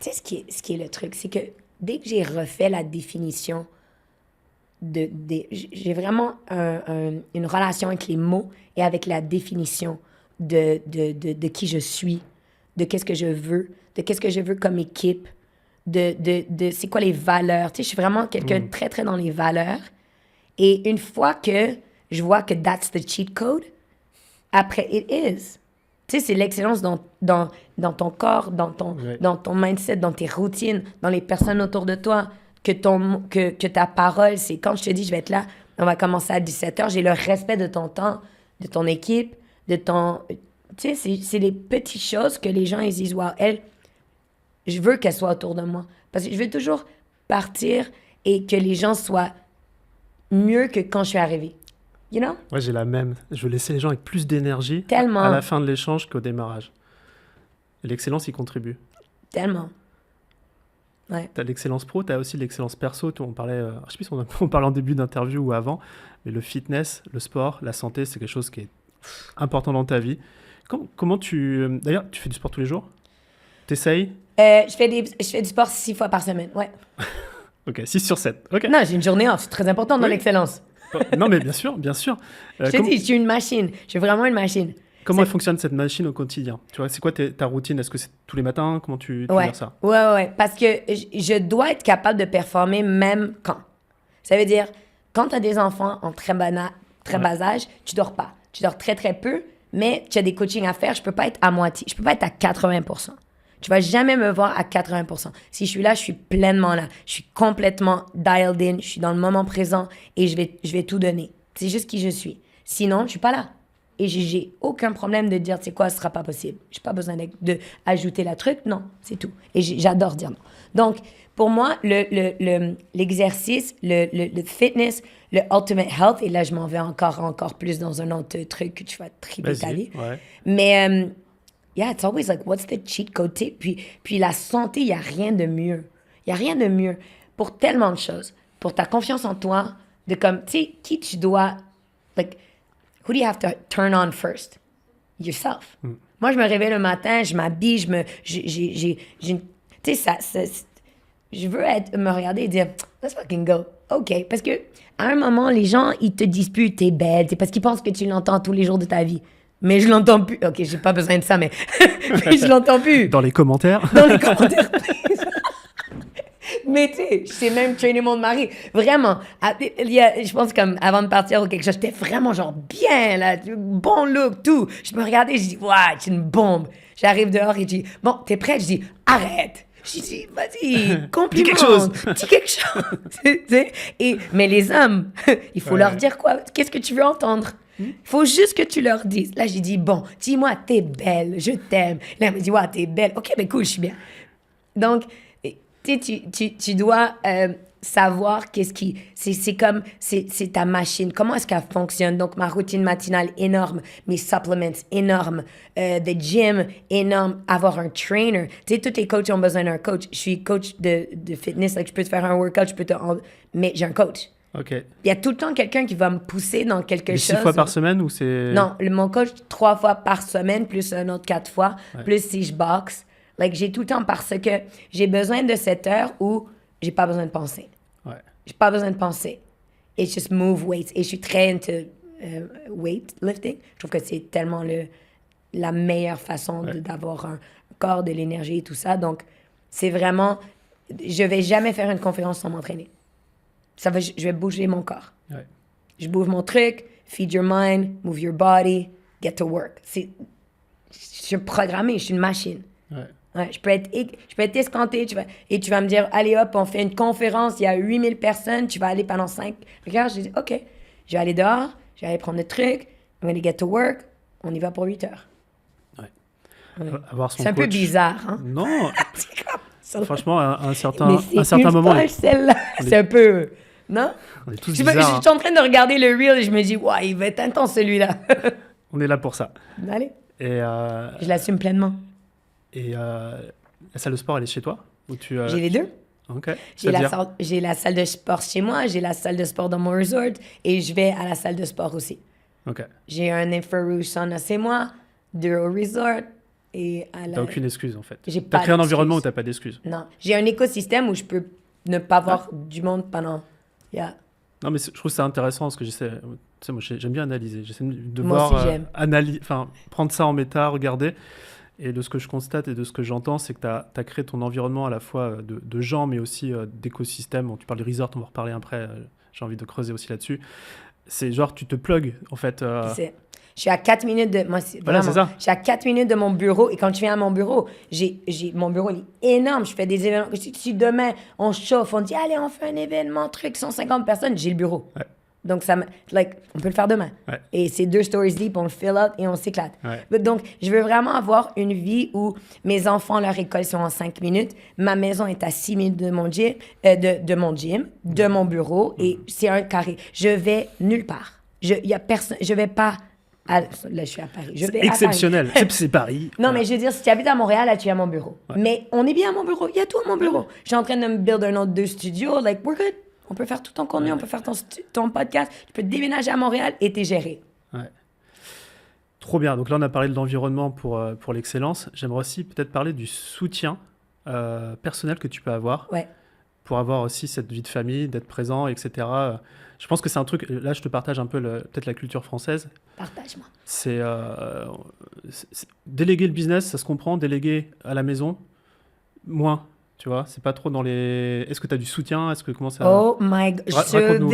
sais, ce qui est le truc, c'est que dès que j'ai refait la définition j'ai vraiment une relation avec les mots et avec la définition de qui je suis, de qu'est-ce que je veux comme équipe, de c'est quoi les valeurs. Tu sais, je suis vraiment quelqu'un de très, très dans les valeurs. Et une fois que je vois que that's the cheat code, après, it is. Tu sais, c'est l'excellence dans ton corps, dans ton mindset, dans tes routines, dans les personnes autour de toi, que ta parole, c'est quand je te dis, je vais être là, on va commencer à 17h, j'ai le respect de ton temps, de ton équipe, de ton... Tu sais, c'est les petites choses que les gens, ils disent, wow, elle, je veux qu'elle soit autour de moi. Parce que je veux toujours partir et que les gens soient mieux que quand je suis arrivée. You know? Ouais, j'ai la même. Je veux laisser les gens avec plus d'énergie Tellement. À la fin de l'échange qu'au démarrage. Et l'excellence y contribue. Tellement. Ouais. Tu as l'excellence pro, tu as aussi l'excellence perso. On parlait, je sais plus si on parlait en début d'interview ou avant, mais le fitness, le sport, la santé, c'est quelque chose qui est important dans ta vie. Comment tu... D'ailleurs, tu fais du sport tous les jours? T'essayes? Je fais du sport 6 fois par semaine, ouais. Ok, 6 sur 7. Okay. Non, j'ai une journée off, c'est très important dans l'excellence. Non, mais bien sûr, bien sûr. Je te dis, je suis une machine. Je suis vraiment une machine. Comment elle fonctionne cette machine au quotidien? Tu vois, c'est quoi ta routine? Est-ce que c'est tous les matins? Comment tu gères ça? Ouais. Parce que je dois être capable de performer même quand. Ça veut dire, quand tu as des enfants en très bas âge, tu dors pas. Tu dors très, très peu, mais tu as des coachings à faire. Je peux pas être à moitié. Je peux pas être à 80%. Tu vas jamais me voir à 80%. Si je suis là, je suis pleinement là. Je suis complètement dialed in. Je suis dans le moment présent et je vais tout donner. C'est juste qui je suis. Sinon, je suis pas là. Et j'ai aucun problème de dire, tu sais quoi, ce sera pas possible. J'ai pas besoin d'ajouter la truc. Non, c'est tout. Et j'adore dire non. Donc, pour moi, l'exercice, le fitness, le ultimate health, et là, je m'en vais encore plus dans un autre truc que tu vas triper ta vie. Ouais. Mais, yeah, it's always like, what's the cheat code? Puis la santé, il n'y a rien de mieux. Il n'y a rien de mieux pour tellement de choses. Pour ta confiance en toi, de comme, tu sais, qui tu dois, like, who do you have to turn on first? Yourself. Moi, je me réveille le matin, je m'habille, tu sais, ça, je veux me regarder et dire, let's fucking go. OK. Parce que à un moment, les gens, ils te disputent, t'es belle, parce qu'ils pensent que tu l'entends tous les jours de ta vie. Mais je l'entends plus. OK, j'ai pas besoin de ça, mais je l'entends plus. Dans les commentaires. Dans les commentaires. Mais tu sais, c'est même traîner mon mari. Vraiment. Je pense comme avant de partir ou quelque chose, j'étais vraiment genre bien, là, bon look, tout. Je me regardais, je dis, ouais, c'est une bombe. J'arrive dehors et je dis, bon, t'es prête? Je dis, arrête. Je dis, vas-y, compliment. Dis quelque chose. Mais les hommes, il faut leur dire quoi? Qu'est-ce que tu veux entendre? Il faut juste que tu leur dises. Là, j'ai dit, bon, dis-moi, t'es belle, je t'aime. Là, elle me dit, ouais, t'es belle. OK, ben cool, je suis bien. Donc, tu dois savoir qu'est-ce qui... C'est ta machine. Comment est-ce qu'elle fonctionne? Donc, ma routine matinale énorme, mes supplements énormes, the gym énorme, avoir un trainer. Tu sais, tous les coachs ont besoin d'un coach. Je suis coach de fitness, donc je peux te faire un workout, mais j'ai un coach. OK. Il y a tout le temps quelqu'un qui va me pousser dans quelque Mais chose. 6 fois par semaine ou c'est... Non, mon coach, 3 fois par semaine, plus un autre 4 fois, plus si je boxe. Like, j'ai tout le temps parce que j'ai besoin de cette heure où j'ai pas besoin de penser. Ouais. J'ai pas besoin de penser. It's just move weights. Et je suis très into weightlifting. Je trouve que c'est tellement la meilleure façon d'avoir un corps, de l'énergie et tout ça. Donc, c'est vraiment... Je vais jamais faire une conférence sans m'entraîner. Je vais bouger mon corps. Ouais. Je bouge mon truc, feed your mind, move your body, get to work. Je suis programmée, je suis une machine. Ouais. Ouais, je peux être escanté, et tu vas me dire, allez hop, on fait une conférence, il y a 8000 personnes, tu vas aller pendant 5. Regarde, je dis, OK, je vais aller dehors, je vais aller prendre le truc, I'm gonna get to work, on y va pour 8 heures. Ouais. Avoir son C'est un peu coach. bizarre, hein? Non, C'est comme ça. franchement, à un certain ultra, moment, celle-là. C'est un peu... Non? on est tous Je bizarres. suis en train de regarder le reel et je me dis, ouais, il va être intense celui-là. On est là pour ça. Allez, Et, je l'assume pleinement. la salle de sport, elle est chez toi ou tu, J'ai les deux. OK. J'ai la salle de sport chez moi, j'ai la salle de sport dans mon resort et je vais à la salle de sport aussi. OK. J'ai un infrarouge sauna chez moi, 2 au resort et à la... T'as aucune excuse, en fait. J'ai T'as pas créé un d'excuse. environnement où t'as pas d'excuse. Non, j'ai un écosystème où je peux ne pas voir du monde pendant... Yeah. Non, mais je trouve ça intéressant parce que j'essaie... Tu sais, moi, j'aime bien analyser. J'essaie de Moi voir... aussi, j'aime. Prendre ça en méta, regarder. Et de ce que je constate et de ce que j'entends, c'est que tu as créé ton environnement à la fois de gens, mais aussi d'écosystème. Bon, tu parles du resort, on va en reparler après. J'ai envie de creuser aussi là-dessus. C'est genre, tu te plugs, en fait. Je suis à 4 minutes de... Moi, Voilà, c'est ça. Je suis à 4 minutes de mon bureau. Et quand tu viens à mon bureau, mon bureau il est énorme. Je fais des événements. Si demain, on chauffe, on dit, allez, on fait un événement, truc, 150 personnes, j'ai le bureau. Ouais. Donc, on peut le faire demain. Ouais. Et c'est 2 stories deep, on le fill out et on s'éclate. Ouais. Donc, je veux vraiment avoir une vie où mes enfants, leur école sont en 5 minutes. Ma maison est à 6 minutes de mon gym, de mon bureau. Et c'est un carré. Je vais nulle part. Y a personne. Je vais pas... Là, je suis à Paris. C'est exceptionnel. C'est Paris. Non, mais je veux dire, si tu habites à Montréal, là, tu es à mon bureau. Ouais. Mais on est bien à mon bureau. Il y a tout à mon bureau. Je suis en train de me build un autre 2 studios. Like, we're good. On peut faire tout ton contenu, on peut faire ton podcast. Tu peux déménager à Montréal et t'es géré. Ouais. Trop bien. Donc là, on a parlé de l'environnement pour l'excellence. J'aimerais aussi peut-être parler du soutien personnel que tu peux avoir pour avoir aussi cette vie de famille, d'être présent, etc. Je pense que c'est un truc... Là, je te partage un peu peut-être la culture française. Partage-moi. C'est déléguer le business, ça se comprend. Déléguer à la maison, moins. Tu vois, c'est pas trop dans les... Est-ce que tu as du soutien? Est-ce que comment ça... Oh my God, Raconte-nous.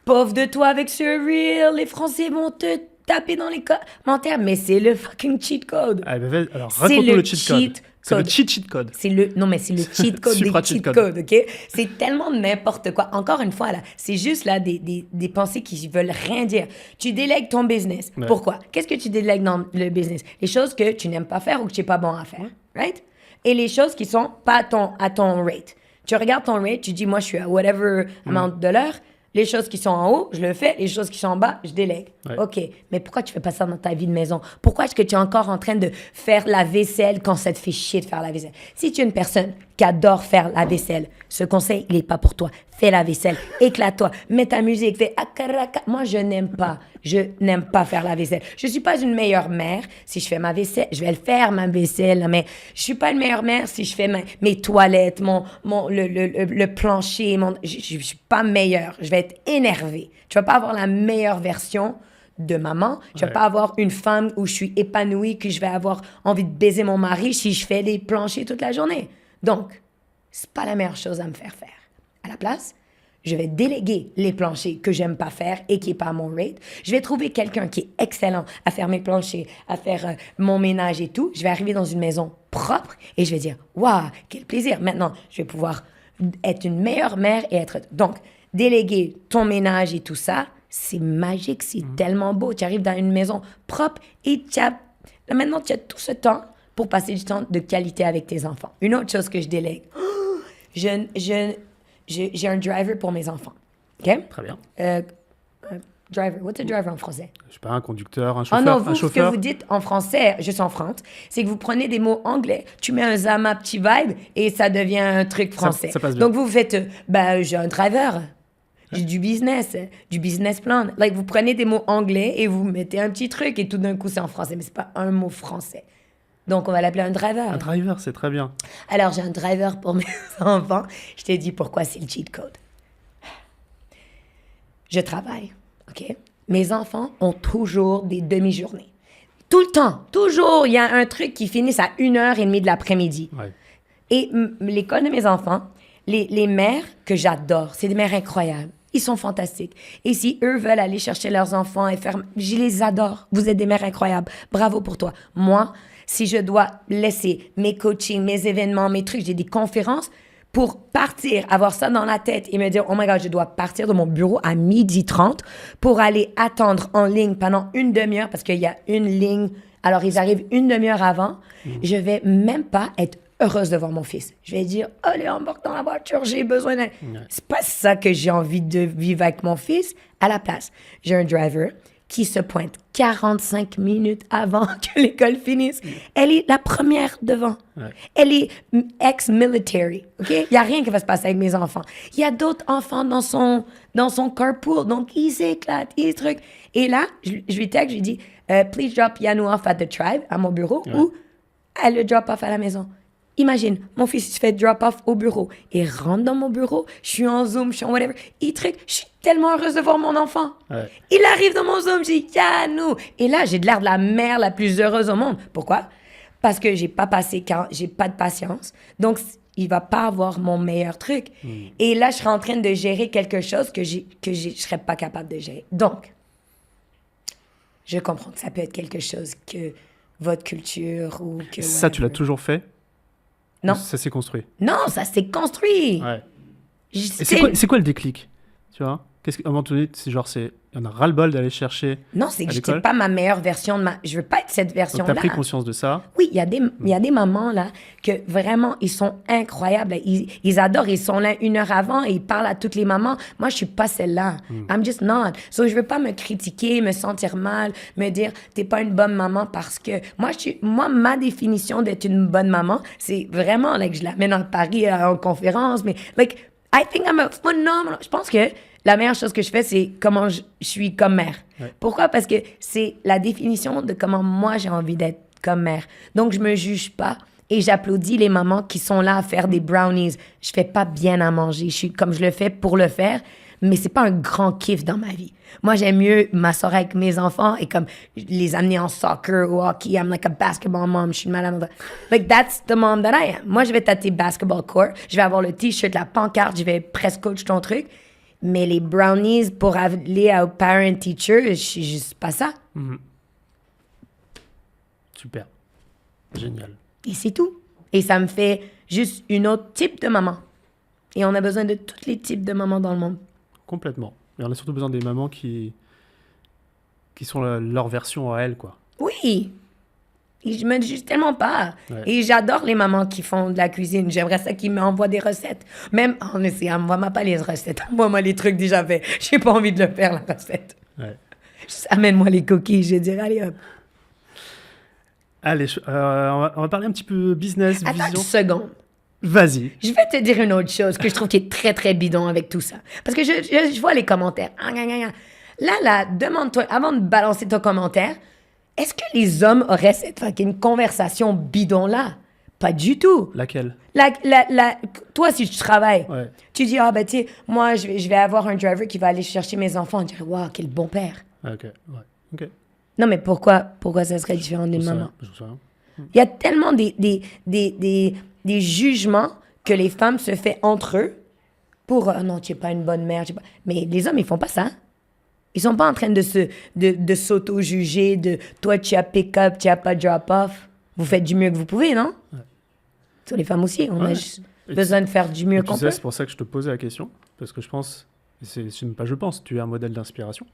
Pauvre de toi avec ce reel, les Français vont te taper dans les commentaires, mais c'est le fucking cheat code. Ah, ben, alors, raconte-nous le cheat code. C'est le cheat code. Non, mais c'est le cheat code des cheat codes, OK? C'est tellement n'importe quoi. Encore une fois, là, c'est juste là des pensées qui veulent rien dire. Tu délègues ton business. Ouais. Pourquoi? Qu'est-ce que tu délègues dans le business? Les choses que tu n'aimes pas faire ou que tu n'es pas bon à faire, right? Et les choses qui sont pas à ton rate. Tu regardes ton rate, tu dis, moi, je suis à whatever amount de l'heure. Les choses qui sont en haut, je le fais. Les choses qui sont en bas, je délègue. Ouais. OK, mais pourquoi tu fais pas ça dans ta vie de maison? Pourquoi est-ce que tu es encore en train de faire la vaisselle quand ça te fait chier de faire la vaisselle? Si tu es une personne qui adore faire la vaisselle, ce conseil, il n'est pas pour toi. Fais la vaisselle, éclate-toi, mets ta musique, fais akaraka. Moi, je n'aime pas faire la vaisselle. Je suis pas une meilleure mère si je fais ma vaisselle. Je vais le faire, ma vaisselle, mais je suis pas une meilleure mère si je fais mes toilettes, le plancher. Je suis pas meilleure. Je vais être énervée. Tu vas pas avoir la meilleure version de maman. Je vais pas avoir une femme où je suis épanouie, que je vais avoir envie de baiser mon mari si je fais les planchers toute la journée. Donc, c'est pas la meilleure chose à me faire faire. À la place, je vais déléguer les planchers que j'aime pas faire et qui est pas à mon rate. Je vais trouver quelqu'un qui est excellent à faire mes planchers, à faire mon ménage et tout. Je vais arriver dans une maison propre et je vais dire, waouh, quel plaisir. Maintenant, je vais pouvoir être une meilleure mère et être... Donc, déléguer ton ménage et tout ça, c'est magique, c'est tellement beau. Tu arrives dans une maison propre et maintenant, tu as tout ce temps pour passer du temps de qualité avec tes enfants. Une autre chose que je délègue, j'ai un driver pour mes enfants. OK? Très bien. Driver, what's a driver en français? Je sais pas, un conducteur, un Oh chauffeur. non, un vous, ce que chauffeur. vous dites en français, juste en France, c'est que vous prenez des mots anglais, tu mets un Zama petit vibe et ça devient un truc français. Ça passe bien. Donc vous faites, j'ai un driver, j'ai du business plan. Like, vous prenez des mots anglais et vous mettez un petit truc et tout d'un coup c'est en français, mais c'est pas un mot français. Donc on va l'appeler un driver. Un driver, c'est très bien. Alors j'ai un driver pour mes enfants. Je t'ai dit pourquoi c'est le cheat code. Je travaille, OK? Mes enfants ont toujours des demi-journées. Tout le temps, toujours, il y a un truc qui finit à 1h30 de l'après-midi. Ouais. Et l'école de mes enfants, les mères que j'adore, c'est des mères incroyables. Ils sont fantastiques. Et si eux veulent aller chercher leurs enfants et faire... Je les adore. Vous êtes des mères incroyables. Bravo pour toi. Moi, si je dois laisser mes coachings, mes événements, mes trucs, j'ai des conférences, pour partir, avoir ça dans la tête et me dire, oh my God, je dois partir de mon bureau à 12h30 pour aller attendre en ligne pendant une demi-heure parce qu'il y a une ligne. Alors, ils arrivent une demi-heure avant. Je vais même pas être heureuse de voir mon fils. Je vais dire, allez, embarque dans la voiture, j'ai besoin d'un... C'est pas ça que j'ai envie de vivre avec mon fils. À la place, j'ai un driver qui se pointe 45 minutes avant que l'école finisse. Elle est la première devant. Ouais. Elle est ex-military, OK? Il n'y a rien qui va se passer avec mes enfants. Il y a d'autres enfants dans son carpool, donc ils s'éclatent, ils trucs. Et là, je lui texte, je lui dis, please drop Yanou off at the tribe, à mon bureau, ou elle le drop off à la maison. Imagine, mon fils il se fait drop off au bureau. Il rentre dans mon bureau, je suis en Zoom, je suis en whatever. Il truc, je suis tellement heureuse de voir mon enfant. Ouais. Il arrive dans mon Zoom, je dis Yanou. Et là, j'ai de l'air de la mère la plus heureuse au monde. Pourquoi? Parce que j'ai pas de patience. Donc, il va pas avoir mon meilleur truc. Et là, je serai en train de gérer quelque chose que je serais pas capable de gérer. Donc, je comprends que ça peut être quelque chose que votre culture ou que... Ça, tu l'as toujours fait? Non. Ça s'est construit? Non, ça s'est construit. Ouais. Je Et sais- c'est quoi le déclic? Tu vois? À un moment donné, c'est genre, il y en a ras-le-bol d'aller chercher Non, c'est à que je l'école. n'étais pas ma meilleure version de ma... Je veux pas être cette Donc, version-là. t'as pris conscience de ça. Oui, il y a des mamans, là, que vraiment, ils sont incroyables. Ils adorent, ils sont là 1 heure avant et ils parlent à toutes les mamans. Moi, je suis pas celle-là. I'm just not. So, je veux pas me critiquer, me sentir mal, me dire, t'es pas une bonne maman parce que... Moi, ma définition d'être une bonne maman, c'est vraiment, like, je l'amène en Paris en conférence, mais, like, I think I'm a phenomenal... Je pense que la meilleure chose que je fais, c'est comment je suis comme mère. Ouais. Pourquoi? Parce que c'est la définition de comment moi j'ai envie d'être comme mère. Donc, je me juge pas et j'applaudis les mamans qui sont là à faire des brownies. Je fais pas bien à manger. Je suis comme je le fais pour le faire, mais c'est pas un grand kiff dans ma vie. Moi, j'aime mieux m'asseoir avec mes enfants et comme les amener en soccer ou hockey. I'm like a basketball mom. Je suis une malade. Like, that's the mom that I am. Moi, je vais tâter basketball court. Je vais avoir le t-shirt, la pancarte. Je vais press coach ton truc. Mais les brownies pour aller au parent-teacher, je suis juste pas ça. Super. Génial. Et c'est tout. Et ça me fait juste une autre type de maman. Et on a besoin de tous les types de mamans dans le monde. Complètement. Et on a surtout besoin des mamans qui sont leur version à elles, quoi. Oui. Et je me juge tellement pas. Ouais. Et j'adore les mamans qui font de la cuisine. J'aimerais ça qu'ils m'envoient des recettes. Même, envoie-moi pas les recettes. Envoie-moi les trucs déjà faits. J'ai pas envie de le faire, la recette. Ouais. Juste amène-moi les coquilles. Je dirais, allez hop. Allez, on va parler un petit peu business, Attends une vision. seconde. Vas-y. Je vais te dire une autre chose que je trouve qui est très, très bidon avec tout ça. Parce que je vois les commentaires. Là, demande-toi, avant de balancer ton commentaire, est-ce que les hommes auraient cette fucking conversation bidon-là? Pas du tout. Laquelle? Toi, si tu travailles, Ouais. tu dis, tu sais, moi, je vais avoir un driver qui va aller chercher mes enfants. On dirait, waouh, quel bon père. Ah, ok. Ouais. Ok. Non, mais pourquoi ça serait différent d'une Je sais maman? rien, je sais rien. Il y a tellement des jugements que les femmes se font entre eux pour non, tu n'es pas une bonne mère. Mais les hommes, ils font pas ça. Ils sont pas en train de s'auto-juger de toi, tu as pick-up, tu n'as pas drop-off. Vous faites du mieux que vous pouvez, non? Ouais. Tous les femmes aussi, on a Ouais. juste Et besoin de faire du mieux Et qu'on tu peut. sais, c'est pour ça que je te posais la question. Parce que je pense, c'est même pas je pense, tu es un modèle d'inspiration.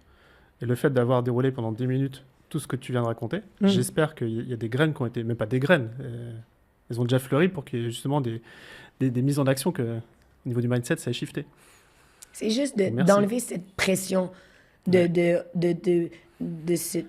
Et le fait d'avoir déroulé pendant 10 minutes tout ce que tu viens de raconter, j'espère qu'il y a des graines qui ont été, même pas des graines, elles ont déjà fleuri pour qu'il y ait justement des mises en action que, au niveau du mindset, ça ait shifté. C'est juste Merci. d'enlever cette pression de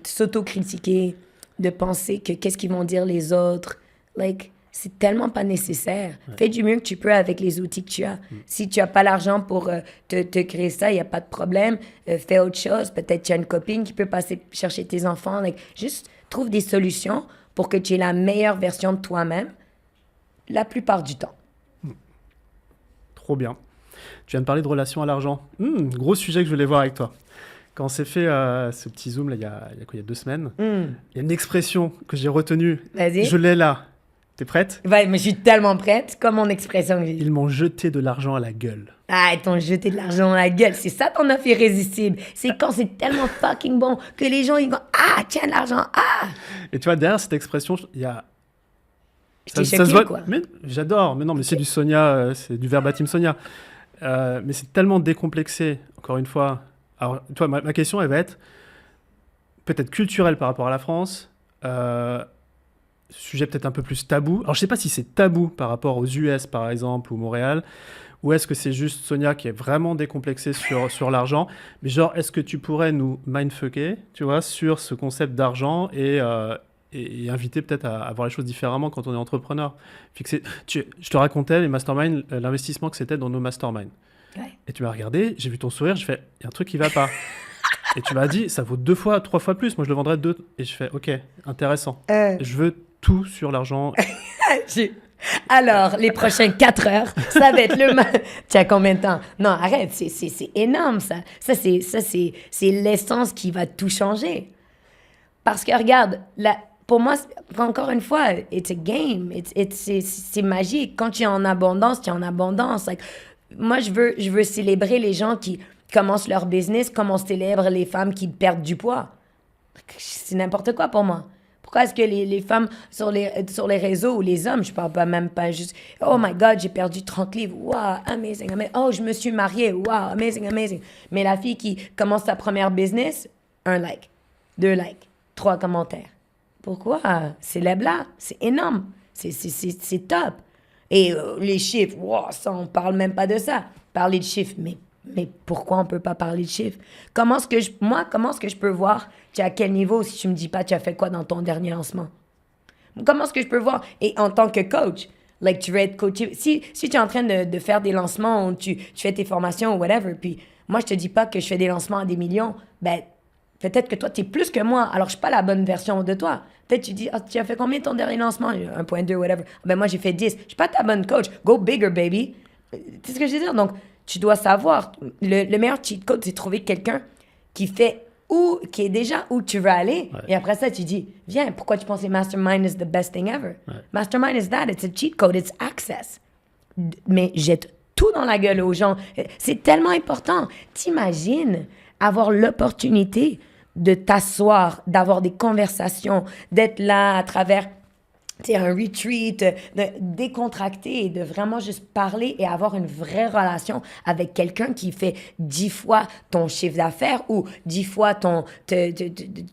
s'autocritiquer, de penser que qu'est-ce qu'ils vont dire les autres. Like, c'est tellement pas nécessaire. Fais du mieux que tu peux avec les outils que tu as. Si tu n'as pas l'argent pour te créer ça, il n'y a pas de problème. Fais autre chose. Peut-être tu as une copine qui peut passer chercher tes enfants. Like, juste trouve des solutions pour que tu aies la meilleure version de toi-même la plupart du temps. Trop bien. Tu viens de parler de relation à l'argent. Gros sujet que je voulais voir avec toi. Quand on s'est fait ce petit zoom, là, il y a 2 semaines, il y a une expression que j'ai retenue. Vas-y. Je l'ai là. T'es prête? Ouais, mais je suis tellement prête, comme mon expression que j'ai dit. Ils m'ont jeté de l'argent à la gueule. Ah, ils t'ont jeté de l'argent à la gueule. C'est ça ton offre irrésistible. C'est quand c'est tellement fucking bon que les gens, ils vont « Ah, tiens, de l'argent, ah! » Et tu vois, derrière cette expression, il y a... J'étais choquée, quoi. Mais, j'adore. Mais non, mais c'est du Sonia, c'est du verbatim Sonia. Mais c'est tellement décomplexé, encore une fois. Alors, toi, ma question, elle va être peut-être culturelle par rapport à la France. Sujet peut-être un peu plus tabou. Alors, je sais pas si c'est tabou par rapport aux US, par exemple, ou Montréal, ou est-ce que c'est juste Sonia qui est vraiment décomplexée sur l'argent. Mais genre, est-ce que tu pourrais nous mindfucker, tu vois, sur ce concept d'argent et inviter peut-être à voir les choses différemment quand on est entrepreneur. Je te racontais les masterminds, l'investissement que c'était dans nos masterminds. Ouais. Et tu m'as regardé, j'ai vu ton sourire, je fais, il y a un truc qui va pas. Et tu m'as dit, ça vaut 2 fois, 3 fois plus. Moi, je le vendrais 2. Et je fais, ok, intéressant. Je veux tout sur l'argent. Alors, les prochaines 4 heures, ça va être tu as combien de temps? Non, arrête, c'est énorme, ça. Ça, c'est l'essence qui va tout changer. Parce que, regarde, pour moi, encore une fois, it's a game. C'est magique. Quand tu es en abondance, tu es en abondance. Like, moi, je veux célébrer les gens qui commencent leur business comme on célèbre les femmes qui perdent du poids. C'est n'importe quoi pour moi. Pourquoi est-ce que les femmes sur les réseaux ou les hommes, je parle pas même pas juste « Oh my God, j'ai perdu 30 livres. Wow, amazing, amazing. Oh, je me suis mariée. Wow, amazing, amazing. » Mais la fille qui commence sa première business, 1 like, 2 likes, 3 commentaires. Pourquoi? Célèbre-la. C'est énorme. C'est top. Et les chiffres, wow, ça, on parle même pas de ça. Parler de chiffres, mais pourquoi on peut pas parler de chiffres? Comment est-ce que je peux voir tu es à quel niveau si tu me dis pas tu as fait quoi dans ton dernier lancement? Comment est-ce que je peux voir? Et en tant que coach, like, tu veux être coaché. Si tu es en train de faire des lancements ou tu fais tes formations ou whatever, puis moi, je te dis pas que je fais des lancements à des millions, ben, peut-être que toi, tu es plus que moi, alors je suis pas la bonne version de toi. Peut-être tu dis, tu as fait combien ton dernier lancement? 1.2, whatever. Ben, moi, j'ai fait 10. Je suis pas ta bonne coach. Go bigger, baby. C'est ce que je veux dire. Donc, tu dois savoir. Le meilleur cheat code, c'est trouver quelqu'un qui est déjà où tu veux aller. Ouais. Et après ça, tu dis, viens, pourquoi tu penses que Mastermind is the best thing ever? Ouais. Mastermind is that. It's a cheat code. It's access. Mais jette tout dans la gueule aux gens. C'est tellement important. T'imagines avoir l'opportunité de t'asseoir, d'avoir des conversations, d'être là à travers un retreat, de décontracter et de vraiment juste parler et avoir une vraie relation avec quelqu'un qui fait 10 fois ton chiffre d'affaires ou 10 fois ton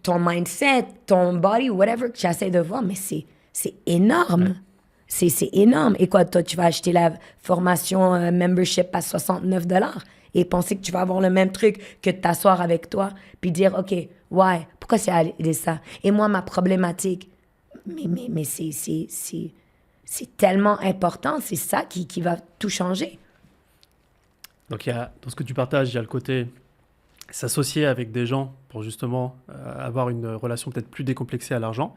mindset, ton body, whatever que tu essaies de voir. Mais c'est énorme. C'est énorme. Et quoi, toi, tu vas acheter la formation membership à $69 et penser que tu vas avoir le même truc que de t'asseoir avec toi puis dire, OK, why? Pourquoi c'est allé ça? Et moi, ma problématique, mais c'est tellement important, c'est ça qui va tout changer. Donc, dans ce que tu partages, il y a le côté s'associer avec des gens pour justement avoir une relation peut-être plus décomplexée à l'argent.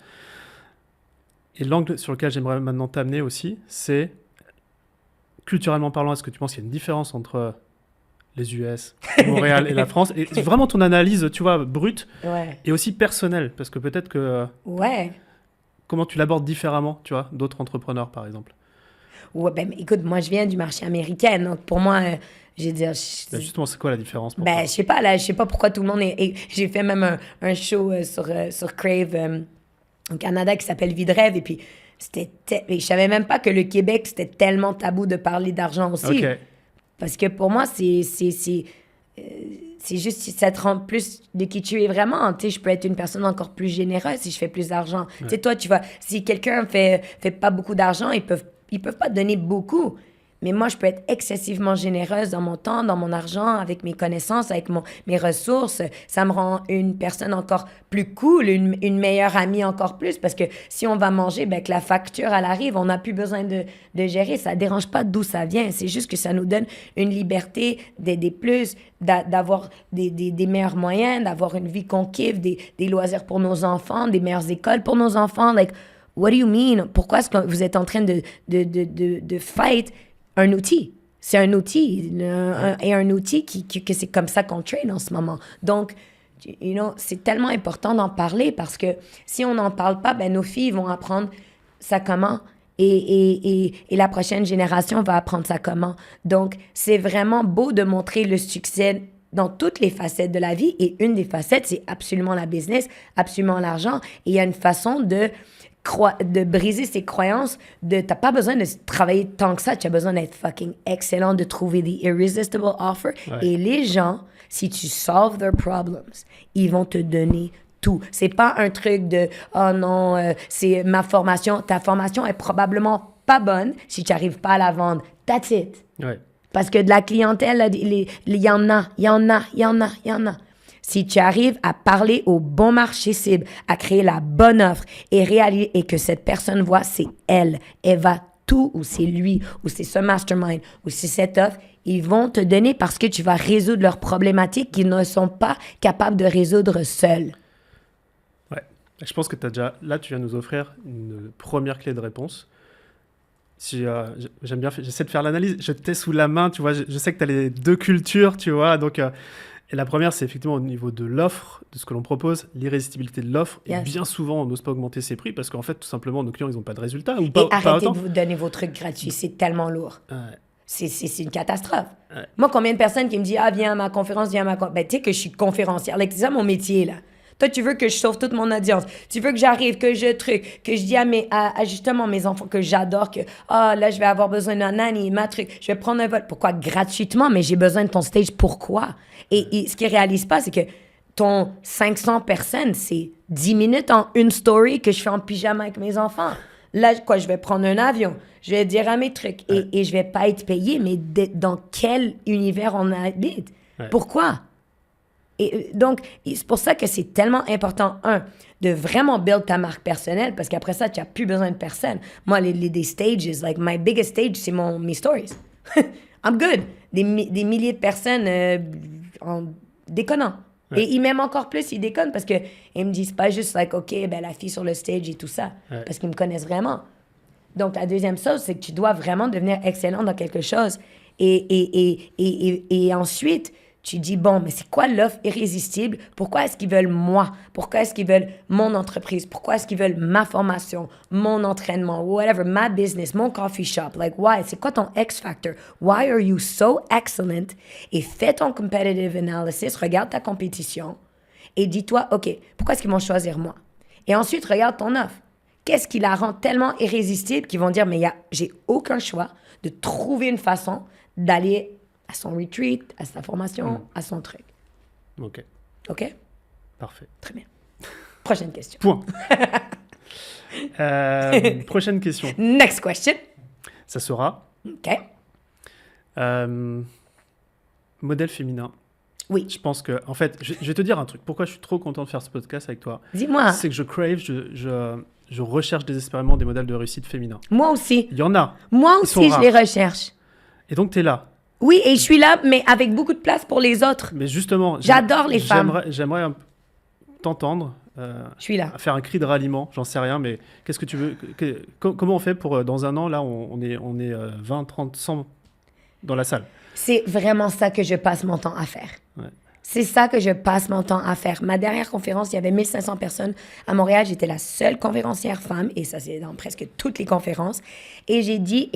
Et l'angle sur lequel j'aimerais maintenant t'amener aussi, c'est, culturellement parlant, est-ce que tu penses qu'il y a une différence entre les US, Montréal et la France? Et vraiment ton analyse, tu vois, brute, et aussi personnelle, parce que peut-être que... Comment tu l'abordes différemment, tu vois, d'autres entrepreneurs, par exemple? Ouais, ben, écoute, moi, je viens du marché américain, donc pour moi, je veux dire... justement, c'est quoi la différence pour toi? Je sais pas pourquoi tout le monde est... J'ai fait même un show sur Crave au Canada qui s'appelle Vie de rêve, et puis je savais même pas que le Québec, c'était tellement tabou de parler d'argent aussi. Okay. Parce que pour moi, C'est juste si ça te rend plus de qui tu es vraiment. Tu sais, je peux être une personne encore plus généreuse si je fais plus d'argent. Tu sais, toi, tu vois, si quelqu'un fait pas beaucoup d'argent, ils peuvent pas donner beaucoup. Mais moi, je peux être excessivement généreuse dans mon temps, dans mon argent, avec mes connaissances, avec mes ressources. Ça me rend une personne encore plus cool, une meilleure amie encore plus. Parce que si on va manger, ben, que la facture, elle arrive, on n'a plus besoin de gérer. Ça ne dérange pas d'où ça vient. C'est juste que ça nous donne une liberté d'aider plus, d'avoir des meilleurs moyens, d'avoir une vie qu'on kiffe, des loisirs pour nos enfants, des meilleures écoles pour nos enfants. Like, what do you mean? Pourquoi est-ce que vous êtes en train de fight un outil? C'est un outil, et un outil que c'est comme ça qu'on trade en ce moment. Donc, you know, c'est tellement important d'en parler parce que si on n'en parle pas, ben nos filles vont apprendre ça comment et la prochaine génération va apprendre ça comment. Donc, c'est vraiment beau de montrer le succès dans toutes les facettes de la vie et une des facettes, c'est absolument la business, absolument l'argent. Et il y a une façon de briser ses croyances, t'as pas besoin de travailler tant que ça, tu as besoin d'être fucking excellent, de trouver des irresistible offers. Ouais. Et les gens, si tu solves their problems, ils vont te donner tout. C'est pas un truc de « Oh non, c'est ma formation ». Ta formation est probablement pas bonne si tu n'arrives pas à la vendre. That's it. Ouais. Parce que de la clientèle, il y en a. Si tu arrives à parler au bon marché cible, à créer la bonne offre et que cette personne voit, c'est elle va tout, ou c'est lui, ou c'est ce mastermind, ou c'est cette offre, ils vont te donner parce que tu vas résoudre leurs problématiques qu'ils ne sont pas capables de résoudre seuls. Ouais, je pense que là, tu viens nous offrir une première clé de réponse. J'aime bien, j'essaie de faire l'analyse, je t'ai sous la main, tu vois, je sais que tu as les deux cultures, tu vois, donc... Et la première, c'est effectivement au niveau de l'offre, de ce que l'on propose, l'irrésistibilité de l'offre. Yes. Et bien souvent, on n'ose pas augmenter ses prix parce qu'en fait, tout simplement, nos clients, ils n'ont pas de résultats. Et arrêtez de vous donner vos trucs gratuits, c'est tellement lourd. Ouais. C'est une catastrophe. Ouais. Moi, combien de personnes qui me disent « Ah, viens à ma conférence, viens à ma conférence. » Ben, tu sais que je suis conférencière. Like, c'est ça mon métier, là. Toi, tu veux que je sauve toute mon audience. Tu veux que j'arrive, que je dis à justement mes enfants que j'adore, que là, je vais avoir besoin d'un nanny, ma truc. Je vais prendre un vote. Pourquoi? Gratuitement, mais j'ai besoin de ton stage. Pourquoi? Et ce qu'ils ne réalisent pas, c'est que ton 500 personnes, c'est 10 minutes en une story que je fais en pyjama avec mes enfants. Là, je vais prendre un avion. Je vais dire à mes trucs. Et je ne vais pas être payée, mais dans quel univers on habite? Ouais. Pourquoi? Et donc, c'est pour ça que c'est tellement important, de vraiment build ta marque personnelle, parce qu'après ça, tu n'as plus besoin de personne. Moi, des stages, like, my biggest stage, c'est mes stories. I'm good. Des milliers de personnes en déconnant. Ouais. Et ils m'aiment encore plus, ils déconnent, parce qu'ils me disent pas juste, like, OK, ben, la fille sur le stage et tout ça, ouais. Parce qu'ils me connaissent vraiment. Donc, la deuxième chose, c'est que tu dois vraiment devenir excellent dans quelque chose. Et ensuite... Tu dis, bon, mais c'est quoi l'offre irrésistible? Pourquoi est-ce qu'ils veulent moi? Pourquoi est-ce qu'ils veulent mon entreprise? Pourquoi est-ce qu'ils veulent ma formation, mon entraînement, whatever, ma business, mon coffee shop? Like, why? C'est quoi ton X-factor? Why are you so excellent? Et fais ton competitive analysis, regarde ta compétition et dis-toi, OK, pourquoi est-ce qu'ils vont choisir moi? Et ensuite, regarde ton offre. Qu'est-ce qui la rend tellement irrésistible qu'ils vont dire, mais j'ai aucun choix de trouver une façon d'aller à son retreat, à sa formation, à son truc. OK. OK? Parfait. Très bien. Prochaine question. Point. Prochaine question. Next question. Ça sera... OK. Modèle féminin. Oui. Je pense que... En fait, je vais te dire un truc. Pourquoi je suis trop content de faire ce podcast avec toi? Dis-moi. C'est que je recherche désespérément des modèles de réussite féminins. Moi aussi. Il y en a. Moi aussi, je les recherche. Et donc, tu es là. Oui, et je suis là, mais avec beaucoup de place pour les autres. Mais justement, j'adore les femmes. J'aimerais t'entendre. Je suis là. Faire un cri de ralliement, j'en sais rien, mais qu'est-ce que tu veux comment on fait pour, dans un an, là, on est 20, 30, 100 dans la salle? C'est vraiment ça que je passe mon temps à faire. Ouais. C'est ça que je passe mon temps à faire. Ma dernière conférence, il y avait 1500 personnes. À Montréal, j'étais la seule conférencière femme, et ça, c'est dans presque toutes les conférences. Et j'ai dit,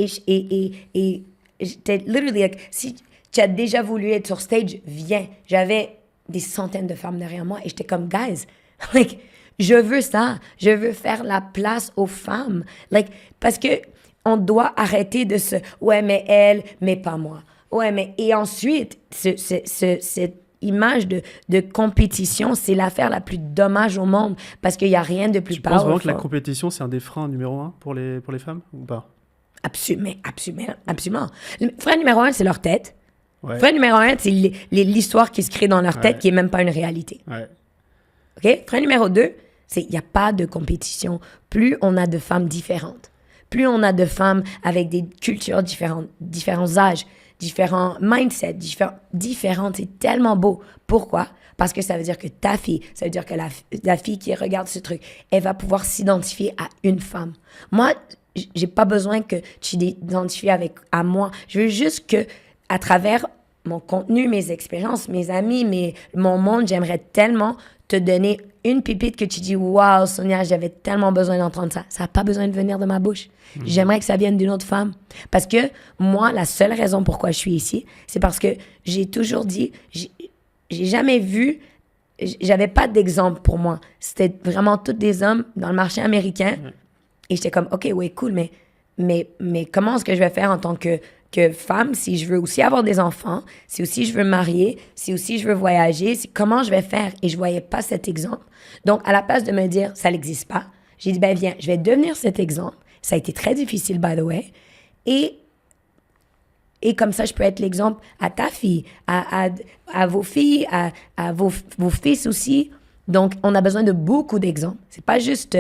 j'étais literally like, si tu as déjà voulu être sur stage, viens. J'avais des centaines de femmes derrière moi et j'étais comme, guys, like, je veux ça. Je veux faire la place aux femmes. Like, parce que on doit arrêter de ouais, mais elle, mais pas moi. Ouais, mais... Et ensuite, cette image de compétition, c'est l'affaire la plus dommage au monde parce qu'il n'y a rien de plus Tu penses vraiment que la powerful. compétition, c'est un des freins numéro un pour les femmes ou pas? Absolument. Le frein numéro 1, c'est leur tête. Ouais. Frein numéro 1, c'est l'histoire qui se crée dans leur tête Ouais. qui n'est même pas une réalité. Ouais. OK? Frein numéro 2, c'est il n'y a pas de compétition. Plus on a de femmes différentes, plus on a de femmes avec des cultures différentes, différents âges, différents mindsets, différentes, c'est tellement beau. Pourquoi? Parce que ça veut dire que ta fille, ça veut dire que la fille qui regarde ce truc, elle va pouvoir s'identifier à une femme. Moi, j'ai pas besoin que tu t'identifies à moi. Je veux juste que, à travers mon contenu, mes expériences, mes amis, mon monde, j'aimerais tellement te donner une pépite que tu dis « Wow, Sonia, j'avais tellement besoin d'entendre ça. » Ça n'a pas besoin de venir de ma bouche. J'aimerais que ça vienne d'une autre femme. Parce que moi, la seule raison pourquoi je suis ici, c'est parce que j'ai toujours dit, j'ai jamais vu, j'avais pas d'exemple pour moi. C'était vraiment tous des hommes dans le marché américain. Et j'étais comme, OK, ouais, cool, mais comment est-ce que je vais faire en tant que femme si je veux aussi avoir des enfants, si aussi je veux me marier, si aussi je veux voyager, comment je vais faire? Et je voyais pas cet exemple. Donc, à la place de me dire, ça n'existe pas, j'ai dit, ben viens, je vais devenir cet exemple. Ça a été très difficile, by the way. Et comme ça, je peux être l'exemple à ta fille, à vos filles, à vos fils aussi. Donc, on a besoin de beaucoup d'exemples. C'est pas juste,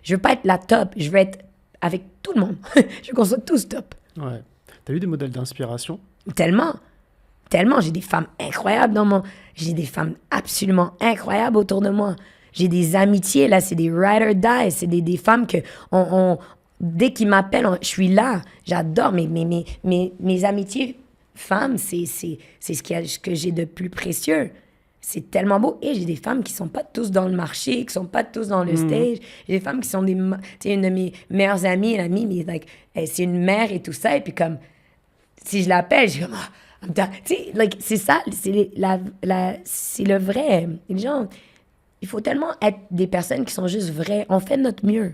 je veux pas être la top, je veux être avec tout le monde. Je veux qu'on soit tous top. Ouais. T'as eu des modèles d'inspiration? Tellement. J'ai des femmes incroyables j'ai des femmes absolument incroyables autour de moi. J'ai des amitiés, là, c'est des ride or die. C'est des femmes que dès qu'ils m'appellent, je suis là. J'adore mes amitiés femmes, c'est ce que j'ai de plus précieux. C'est tellement beau. Et j'ai des femmes qui sont pas tous dans le marché, qui sont pas tous dans le stage. J'ai des femmes qui sont tu sais, une de mes meilleures amies, c'est une mère et tout ça. Et puis comme, si je l'appelle, je suis comme, tu sais, c'est ça, c'est le vrai. Les gens, il faut tellement être des personnes qui sont juste vraies. On fait de notre mieux.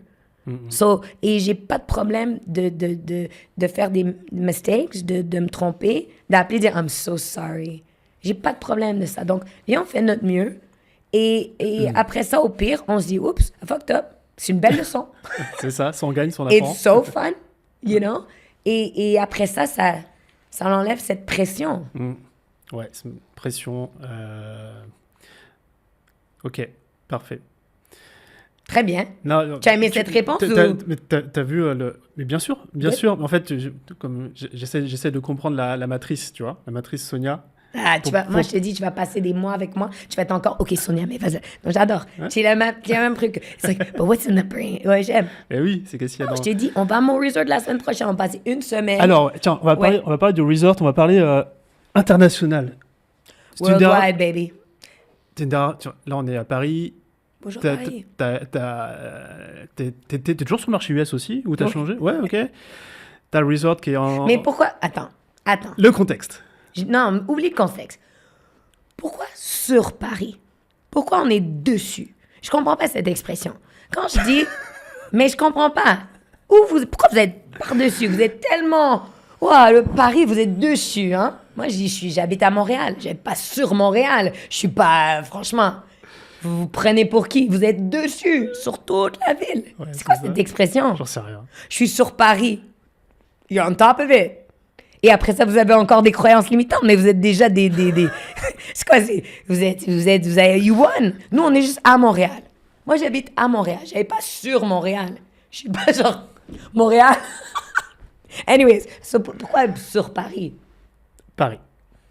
Et j'ai pas de problème de faire des mistakes, de me tromper, d'appeler, dire I'm so sorry. J'ai pas de problème de ça. Donc, viens, on fait notre mieux. Et après ça, au pire, on se dit, oups, I fucked up. C'est une belle leçon. C'est ça, si on gagne, si on apprend. It's so fun, you know? Et après ça enlève cette pression. Ouais, c'est une pression. Ok, parfait. Très bien. Non, Tu as aimé cette réponse Mais t'as vu Mais bien sûr. En fait, comme j'essaie de comprendre la matrice, tu vois, la matrice Sonia. Moi, je te dis, tu vas passer des mois avec moi. Tu vas être encore, OK, Sonia, mais vas-y. Donc, j'adore. C'est le même truc. C'est like, but what's in the brain? Ouais, j'aime. Mais oui, c'est qu'est-ce qu'il y a dans... Je t'ai dit, on va à mon resort la semaine prochaine. On va passer une semaine. Alors, tiens, on va parler du resort. On va parler international. Worldwide, baby. Là, on est à Paris. Bonjour, Paris. T'es toujours sur le marché US aussi? Ou t'as changé? Ouais, OK. T'as le resort qui est en... Mais pourquoi? Attends. Le contexte. Non, oublie le contexte. Pourquoi sur Paris? Pourquoi on est dessus? Je comprends pas cette expression. Quand je dis, mais je comprends pas. Pourquoi vous êtes par-dessus? Vous êtes tellement... Wow, le Paris, vous êtes dessus, hein? Moi, je dis, j'habite à Montréal. J'habite pas sur Montréal. Je suis pas... franchement, vous vous prenez pour qui? Vous êtes dessus, sur toute la ville. Ouais, c'est quoi cette expression? J'en sais rien. Je suis sur Paris. You're on top of it. Et après ça, vous avez encore des croyances limitantes, mais vous êtes déjà des... C'est quoi? You won. Nous, on est juste à Montréal. Moi, j'habite à Montréal. J'habite pas sur Montréal. Je suis pas genre... Montréal. Anyways, pourquoi sur Paris? Paris.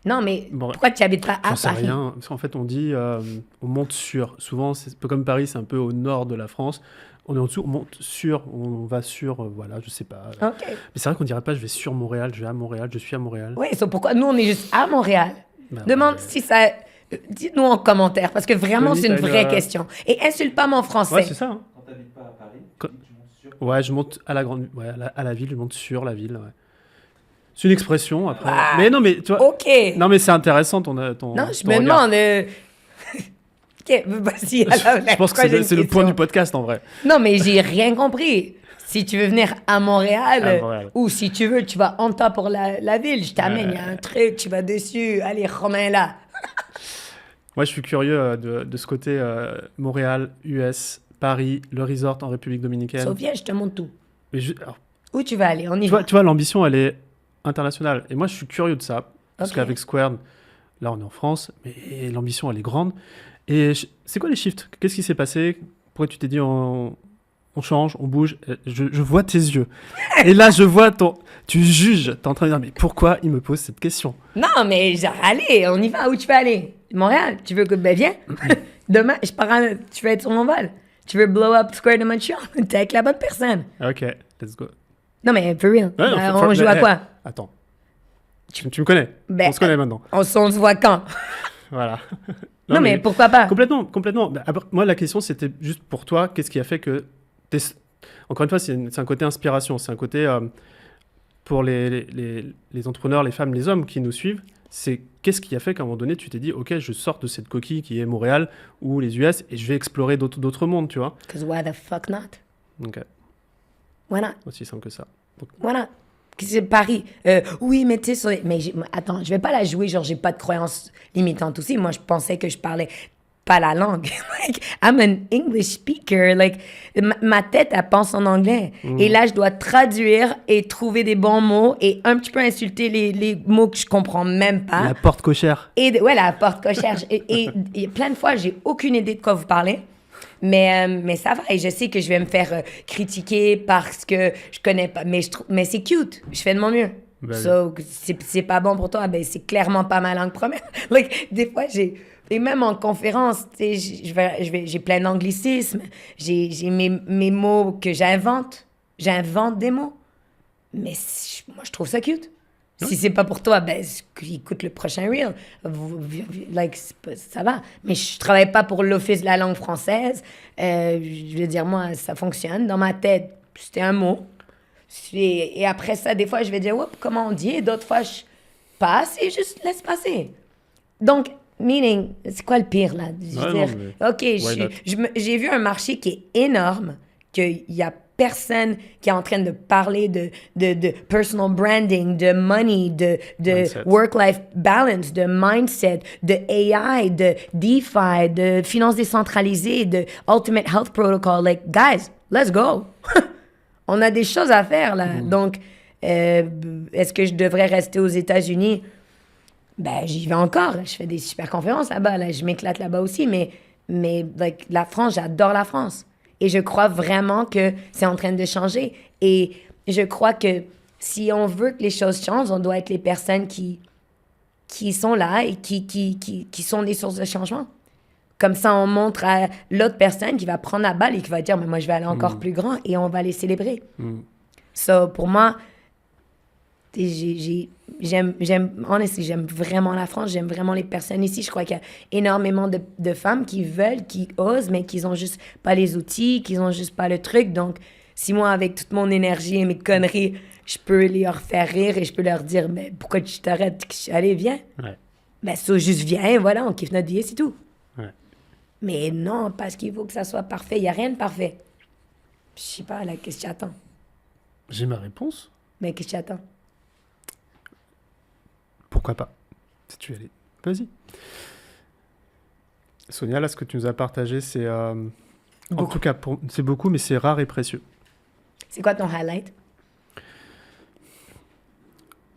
Non, mais pourquoi tu n'habites pas à J'en sais Paris? rien. Parce qu'en fait, on dit... on monte sur. Souvent, c'est un peu comme Paris, c'est un peu au nord de la France. On est en dessous, on monte sur, on va sur, voilà, je sais pas. OK. Mais c'est vrai qu'on dirait pas je vais sur Montréal, je vais à Montréal, je suis à Montréal. Oui, c'est pourquoi nous, on est juste à Montréal. Demande si ça... Dites-nous en commentaire, parce que vraiment, c'est une vraie question. Et insulte pas mon français. Ouais, c'est ça. Hein. Quand t'habites pas à Paris, tu montes sur... Ouais, je monte à la grande... Ouais, à la ville, je monte sur la ville, ouais. C'est une expression, après. Ah, mais non, mais tu vois... OK. Non, mais c'est intéressant, ton Non, je ton me regard. demande... OK, vas-y. Je pense que c'est le point du podcast, en vrai. Non, mais j'ai rien compris. Si tu veux venir à Montréal, ou si tu veux, tu vas en tas pour la ville, je t'amène, il y a un truc, tu vas dessus. Allez, Romain, là. Moi, je suis curieux de ce côté Montréal, US, Paris, le resort en République dominicaine. Sophia, je te montre tout. Alors, Où tu vas aller? On y va. tu vois, l'ambition, elle est internationale. Et moi, je suis curieux de ça. Parce Ok. qu'avec Squared, là, on est en France, mais l'ambition, elle est grande. Et c'est quoi les shifts? Qu'est-ce qui s'est passé? Pourquoi tu t'es dit on change, on bouge? Je vois tes yeux. Et là, je vois tu juges. T'es en train de dire, mais pourquoi il me pose cette question? Non, mais genre, allez, on y va. Où tu veux aller? Montréal. Tu veux que... Ben, viens. Demain, tu veux être sur mon vol. Tu veux blow up Square de Montreal. T'es avec la bonne personne. Ok, let's go. Non, mais for real. Ouais, On joue à quoi? Attends. Tu me connais. Ben, On se connaît maintenant. On se voit quand? Voilà. Non, mais pourquoi pas? Complètement. Bah, après, moi, la question, c'était juste pour toi, qu'est-ce qui a fait que... Encore une fois, c'est un côté inspiration. C'est un côté... pour les entrepreneurs, les femmes, les hommes qui nous suivent, c'est qu'est-ce qui a fait qu'à un moment donné, tu t'es dit, OK, je sors de cette coquille qui est Montréal ou les US et je vais explorer d'autres mondes, tu vois? Because why the fuck not? OK. Why not? Aussi simple que ça. Donc, Why not? C'est Paris. Oui, mais tu sais, attends, je vais pas la jouer, genre, j'ai pas de croyances limitantes aussi. Moi, je pensais que je parlais pas la langue. Like, I'm an English speaker. Like, ma tête, elle pense en anglais. Et là, je dois traduire et trouver des bons mots et un petit peu insulter les mots que je comprends même pas. la porte cochère. Ouais, la porte cochère. Et plein de fois, j'ai aucune idée de quoi vous parlez. Mais ça va. Et je sais que je vais me faire critiquer parce que je connais pas. Mais c'est cute. Je fais de mon mieux. Ben So, c'est pas bon pour toi. Ben, c'est clairement pas ma langue première. Like, des fois, et même en conférence, tu sais, j'ai plein d'anglicismes. J'ai mes mots que j'invente. J'invente des mots. Mais moi, je trouve ça cute. Si c'est pas pour toi, ben, écoute le prochain reel. Like, ça va. Mais je travaille pas pour l'Office de la langue française. Je veux dire, moi, ça fonctionne. Dans ma tête, c'était un mot. Et après ça, des fois, je vais dire, oups, comment on dit? Et d'autres fois, je passe et juste laisse passer. Donc, meaning, c'est quoi le pire, là? Je veux Ouais, dire, non, OK, j'ai vu un marché qui est énorme, qu'il y a personne qui est en train de parler de personal branding, de money, de Mindset. work-life balance, de mindset, de AI, de DeFi, de finances décentralisées, de Ultimate Health Protocol. Like, guys, let's go. On a des choses à faire, là. Donc, est-ce que je devrais rester aux États-Unis? Ben, j'y vais encore. Je fais des super conférences là-bas. Là. Je m'éclate là-bas aussi. Mais like, la France, j'adore la France. Et je crois vraiment que c'est en train de changer. Et je crois que si on veut que les choses changent, on doit être les personnes qui sont là et qui sont des sources de changement. Comme ça, on montre à l'autre personne qui va prendre la balle et qui va dire, mais moi, je vais aller encore plus grand et on va les célébrer. So, pour moi, j'aime vraiment la France, j'aime vraiment les personnes ici. Je crois qu'il y a énormément de femmes qui veulent, qui osent, mais qui n'ont juste pas les outils, qui n'ont juste pas le truc. Donc, si moi, avec toute mon énergie et mes conneries, je peux leur faire rire et je peux leur dire, mais pourquoi tu t'arrêtes? Allez, viens. Ouais. Ben, ça, juste viens, voilà, on kiffe notre vie, c'est tout. Ouais. Mais non, parce qu'il faut que ça soit parfait. Il n'y a rien de parfait. Je sais pas, là, qu'est-ce que tu attends? J'ai ma réponse. Mais qu'est-ce que tu attends? Pourquoi pas? Si tu y allais. Vas-y. Sonia, là, ce que tu nous as partagé, c'est... en tout cas, c'est beaucoup, mais c'est rare et précieux. C'est quoi ton highlight?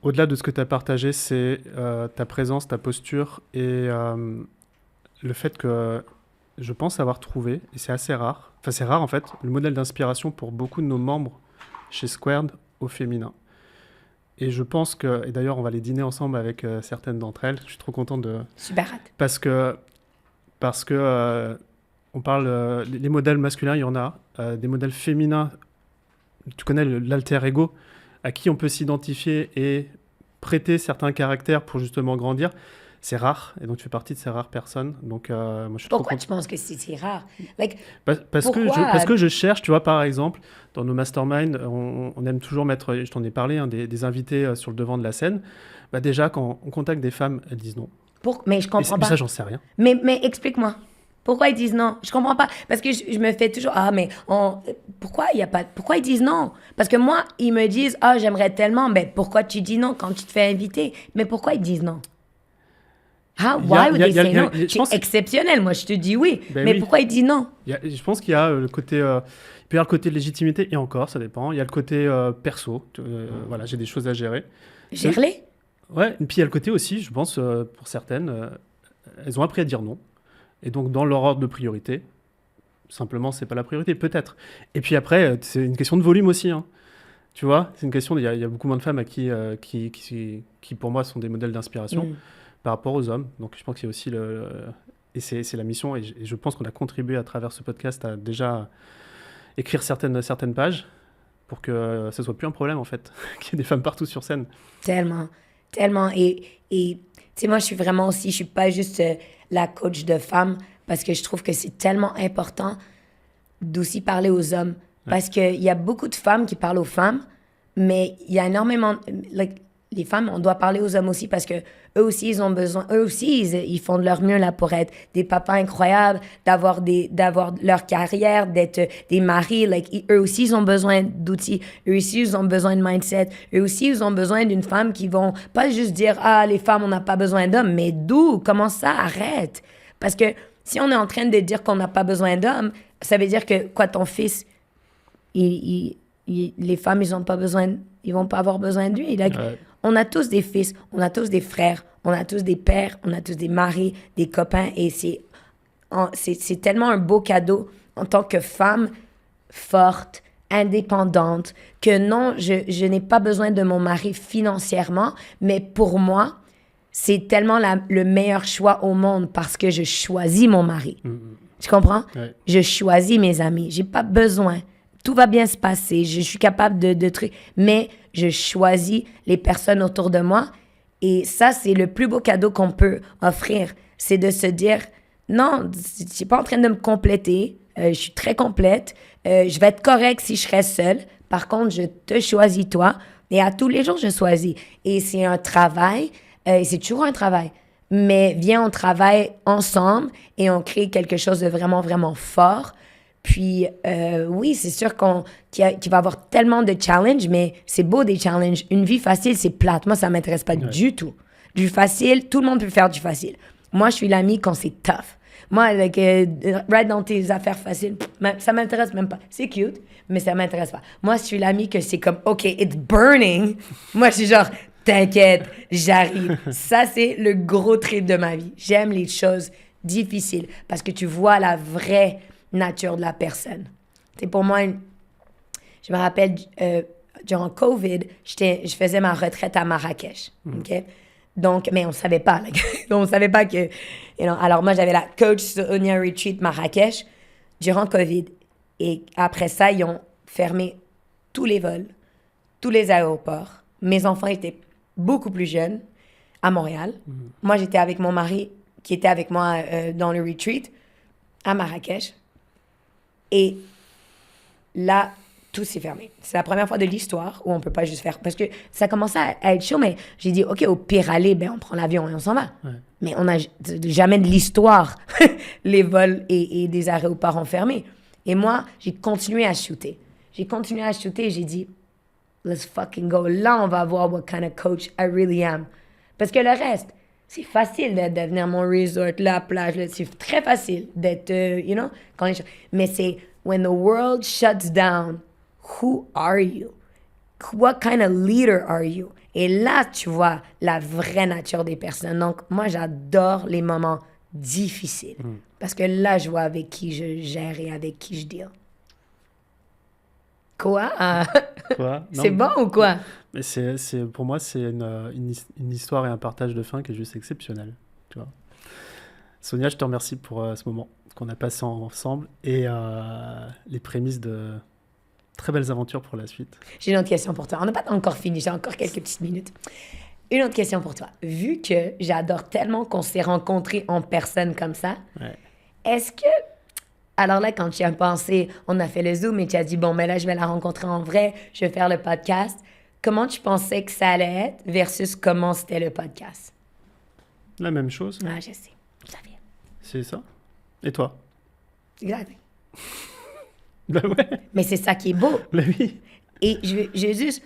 Au-delà de ce que tu as partagé, c'est ta présence, ta posture et le fait que je pense avoir trouvé, et c'est assez rare, enfin c'est rare en fait, le modèle d'inspiration pour beaucoup de nos membres chez Squared au féminin. Et je pense que, et d'ailleurs on va aller dîner ensemble avec certaines d'entre elles, je suis trop content de... Super hâte. Parce que on parle, les modèles masculins, il y en a, des modèles féminins, tu connais l'alter ego, à qui on peut s'identifier et prêter certains caractères pour justement grandir. C'est rare, et donc tu fais partie de ces rares personnes. Donc, moi, je suis Pourquoi trop tu penses que c'est rare? Like, parce que je cherche, tu vois, par exemple, dans nos masterminds, on aime toujours mettre, je t'en ai parlé, hein, des invités sur le devant de la scène. Bah déjà, quand on contacte des femmes, elles disent non. Mais je comprends Mais pas. ça, j'en sais rien. Mais explique-moi. Pourquoi ils disent non? Je comprends pas. Parce que je me fais toujours, pourquoi il y a pas, pourquoi ils disent non? Parce que moi, ils me disent, j'aimerais tellement, mais pourquoi tu dis non quand tu te fais inviter? Mais pourquoi ils disent non? Why would they say no? je C'est pense- exceptionnel, moi je te dis oui. Ben mais oui. pourquoi il dit non? Je pense qu'il y a le côté... il peut y avoir le côté légitimité, et encore, ça dépend. Il y a le côté perso. Voilà, j'ai des choses à gérer. Gère-les? Ouais, et puis il y a le côté aussi, je pense, pour certaines, elles ont appris à dire non. Et donc, dans leur ordre de priorité, simplement, c'est pas la priorité, peut-être. Et puis après, c'est une question de volume aussi, hein. Tu vois, c'est une question... Il y a beaucoup moins de femmes à qui, pour moi, sont des modèles d'inspiration par rapport aux hommes. Donc, je pense qu'il y a aussi et c'est la mission. Et je pense qu'on a contribué à travers ce podcast à déjà écrire certaines pages pour que ce soit plus un problème, en fait, qu'il y ait des femmes partout sur scène. Tellement. Et tu sais, moi, je suis pas juste la coach de femmes parce que je trouve que c'est tellement important d'aussi parler aux hommes. Parce qu'il y a beaucoup de femmes qui parlent aux femmes, mais il y a énormément... les femmes, on doit parler aux hommes aussi parce que eux aussi, ils ont besoin... Eux aussi, ils font de leur mieux là pour être des papas incroyables, d'avoir leur carrière, d'être des maris. Eux aussi, ils ont besoin d'outils. Eux aussi, ils ont besoin de mindset. Eux aussi, ils ont besoin d'une femme qui vont pas juste dire « Ah, les femmes, on n'a pas besoin d'hommes. » Mais d'où? Comment ça? Arrête! Parce que si on est en train de dire qu'on n'a pas besoin d'hommes, ça veut dire que, quoi, ton fils... les femmes, ils vont pas avoir besoin de lui. On a tous des fils, on a tous des frères, on a tous des pères, on a tous des maris, des copains. Et c'est tellement un beau cadeau en tant que femme forte, indépendante, que non, je n'ai pas besoin de mon mari financièrement, mais pour moi, c'est tellement le meilleur choix au monde parce que je choisis mon mari. Tu comprends? Ouais. Je choisis mes amis. J'ai pas besoin. Tout va bien se passer. Je suis capable de trucs. Mais je choisis les personnes autour de moi. Et ça, c'est le plus beau cadeau qu'on peut offrir. C'est de se dire, non, je suis pas en train de me compléter. Je suis très complète. Je vais être correcte si je serais seule. Par contre, je te choisis toi. Et à tous les jours, je choisis. Et c'est un travail. Et c'est toujours un travail. Mais viens, on travaille ensemble et on crée quelque chose de vraiment, vraiment fort. Puis, oui, c'est sûr qu'il va y avoir tellement de challenges, mais c'est beau des challenges. Une vie facile, c'est plate. Moi, ça ne m'intéresse pas du tout. Du facile, tout le monde peut faire du facile. Moi, je suis l'amie quand c'est tough. Moi, ride dans tes affaires faciles, ça ne m'intéresse même pas. C'est cute, mais ça ne m'intéresse pas. Moi, je suis l'amie que c'est comme, OK, it's burning. Moi, je suis genre... T'inquiète, j'arrive. Ça, c'est le gros trip de ma vie. J'aime les choses difficiles parce que tu vois la vraie nature de la personne. C'est pour moi, je me rappelle, durant COVID, je faisais ma retraite à Marrakech. OK? Donc, mais on ne savait pas. On ne savait pas que... alors, moi, j'avais la coach Sonia Retreat Marrakech durant COVID. Et après ça, ils ont fermé tous les vols, tous les aéroports. Mes enfants étaient beaucoup plus jeune, à Montréal. Moi, j'étais avec mon mari, qui était avec moi dans le retreat, à Marrakech. Et là, tout s'est fermé. C'est la première fois de l'histoire où on peut pas juste faire... Parce que ça commençait à être chaud, mais j'ai dit, OK, au pire aller, on prend l'avion et on s'en va. Ouais. Mais on n'a jamais de l'histoire. Les vols et des aéroports ont fermé. Et moi, j'ai continué à shooter. Et j'ai dit... Let's fucking go. Là, on va voir what kind of coach I really am. Parce que le reste, c'est facile de devenir mon resort, la plage. C'est très facile d'être, mais c'est when the world shuts down, who are you? What kind of leader are you? Et là, tu vois la vraie nature des personnes. Donc, moi, j'adore les moments difficiles. Parce que là, je vois avec qui je gère et avec qui je deal. Quoi? C'est bon ou quoi? Mais pour moi, c'est une histoire et un partage de fin qui est juste exceptionnel. Tu vois. Sonia, je te remercie pour ce moment qu'on a passé ensemble et les prémices de très belles aventures pour la suite. J'ai une autre question pour toi. On n'a pas encore fini, j'ai encore quelques petites minutes. Une autre question pour toi. Vu que j'adore tellement qu'on s'est rencontrés en personne comme ça, est-ce que... Alors là, quand tu as pensé, on a fait le Zoom et tu as dit, bon, mais là, je vais la rencontrer en vrai, je vais faire le podcast. Comment tu pensais que ça allait être versus comment c'était le podcast? La même chose. Ah, je sais. Je savais. C'est ça. Et toi? Exact. Ben ouais. Mais c'est ça qui est beau. Ben oui. Et je juste,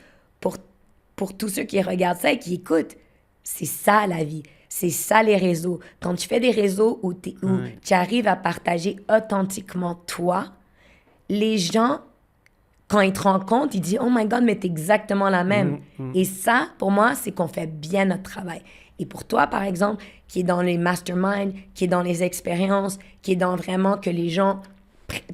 pour tous ceux qui regardent ça et qui écoutent, c'est ça la vie. C'est ça les réseaux. Quand tu fais des réseaux où Ouais. tu arrives à partager authentiquement toi, les gens, quand ils te rencontrent, ils disent « Oh my God, mais t'es exactement la même. Et ça, pour moi, c'est qu'on fait bien notre travail. Et pour toi, par exemple, qui est dans les masterminds, qui est dans les expériences, qui est dans vraiment que les gens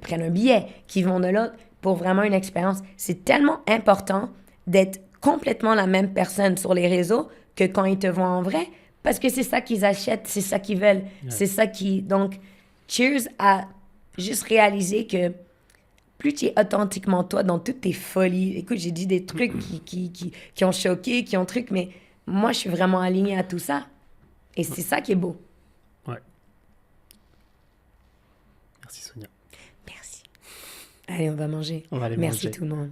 prennent un billet, qui vont de là pour vraiment une expérience, c'est tellement important d'être complètement la même personne sur les réseaux que quand ils te voient en vrai, parce que c'est ça qu'ils achètent, c'est ça qu'ils veulent, c'est ça qui... Donc, cheers à juste réaliser que plus tu es authentiquement toi dans toutes tes folies. Écoute, j'ai dit des trucs qui ont choqué, qui ont truc, mais moi, je suis vraiment alignée à tout ça. Et c'est ça qui est beau. Ouais. Merci Sonia. Merci. Allez, on va manger. On va aller Merci manger. tout le monde.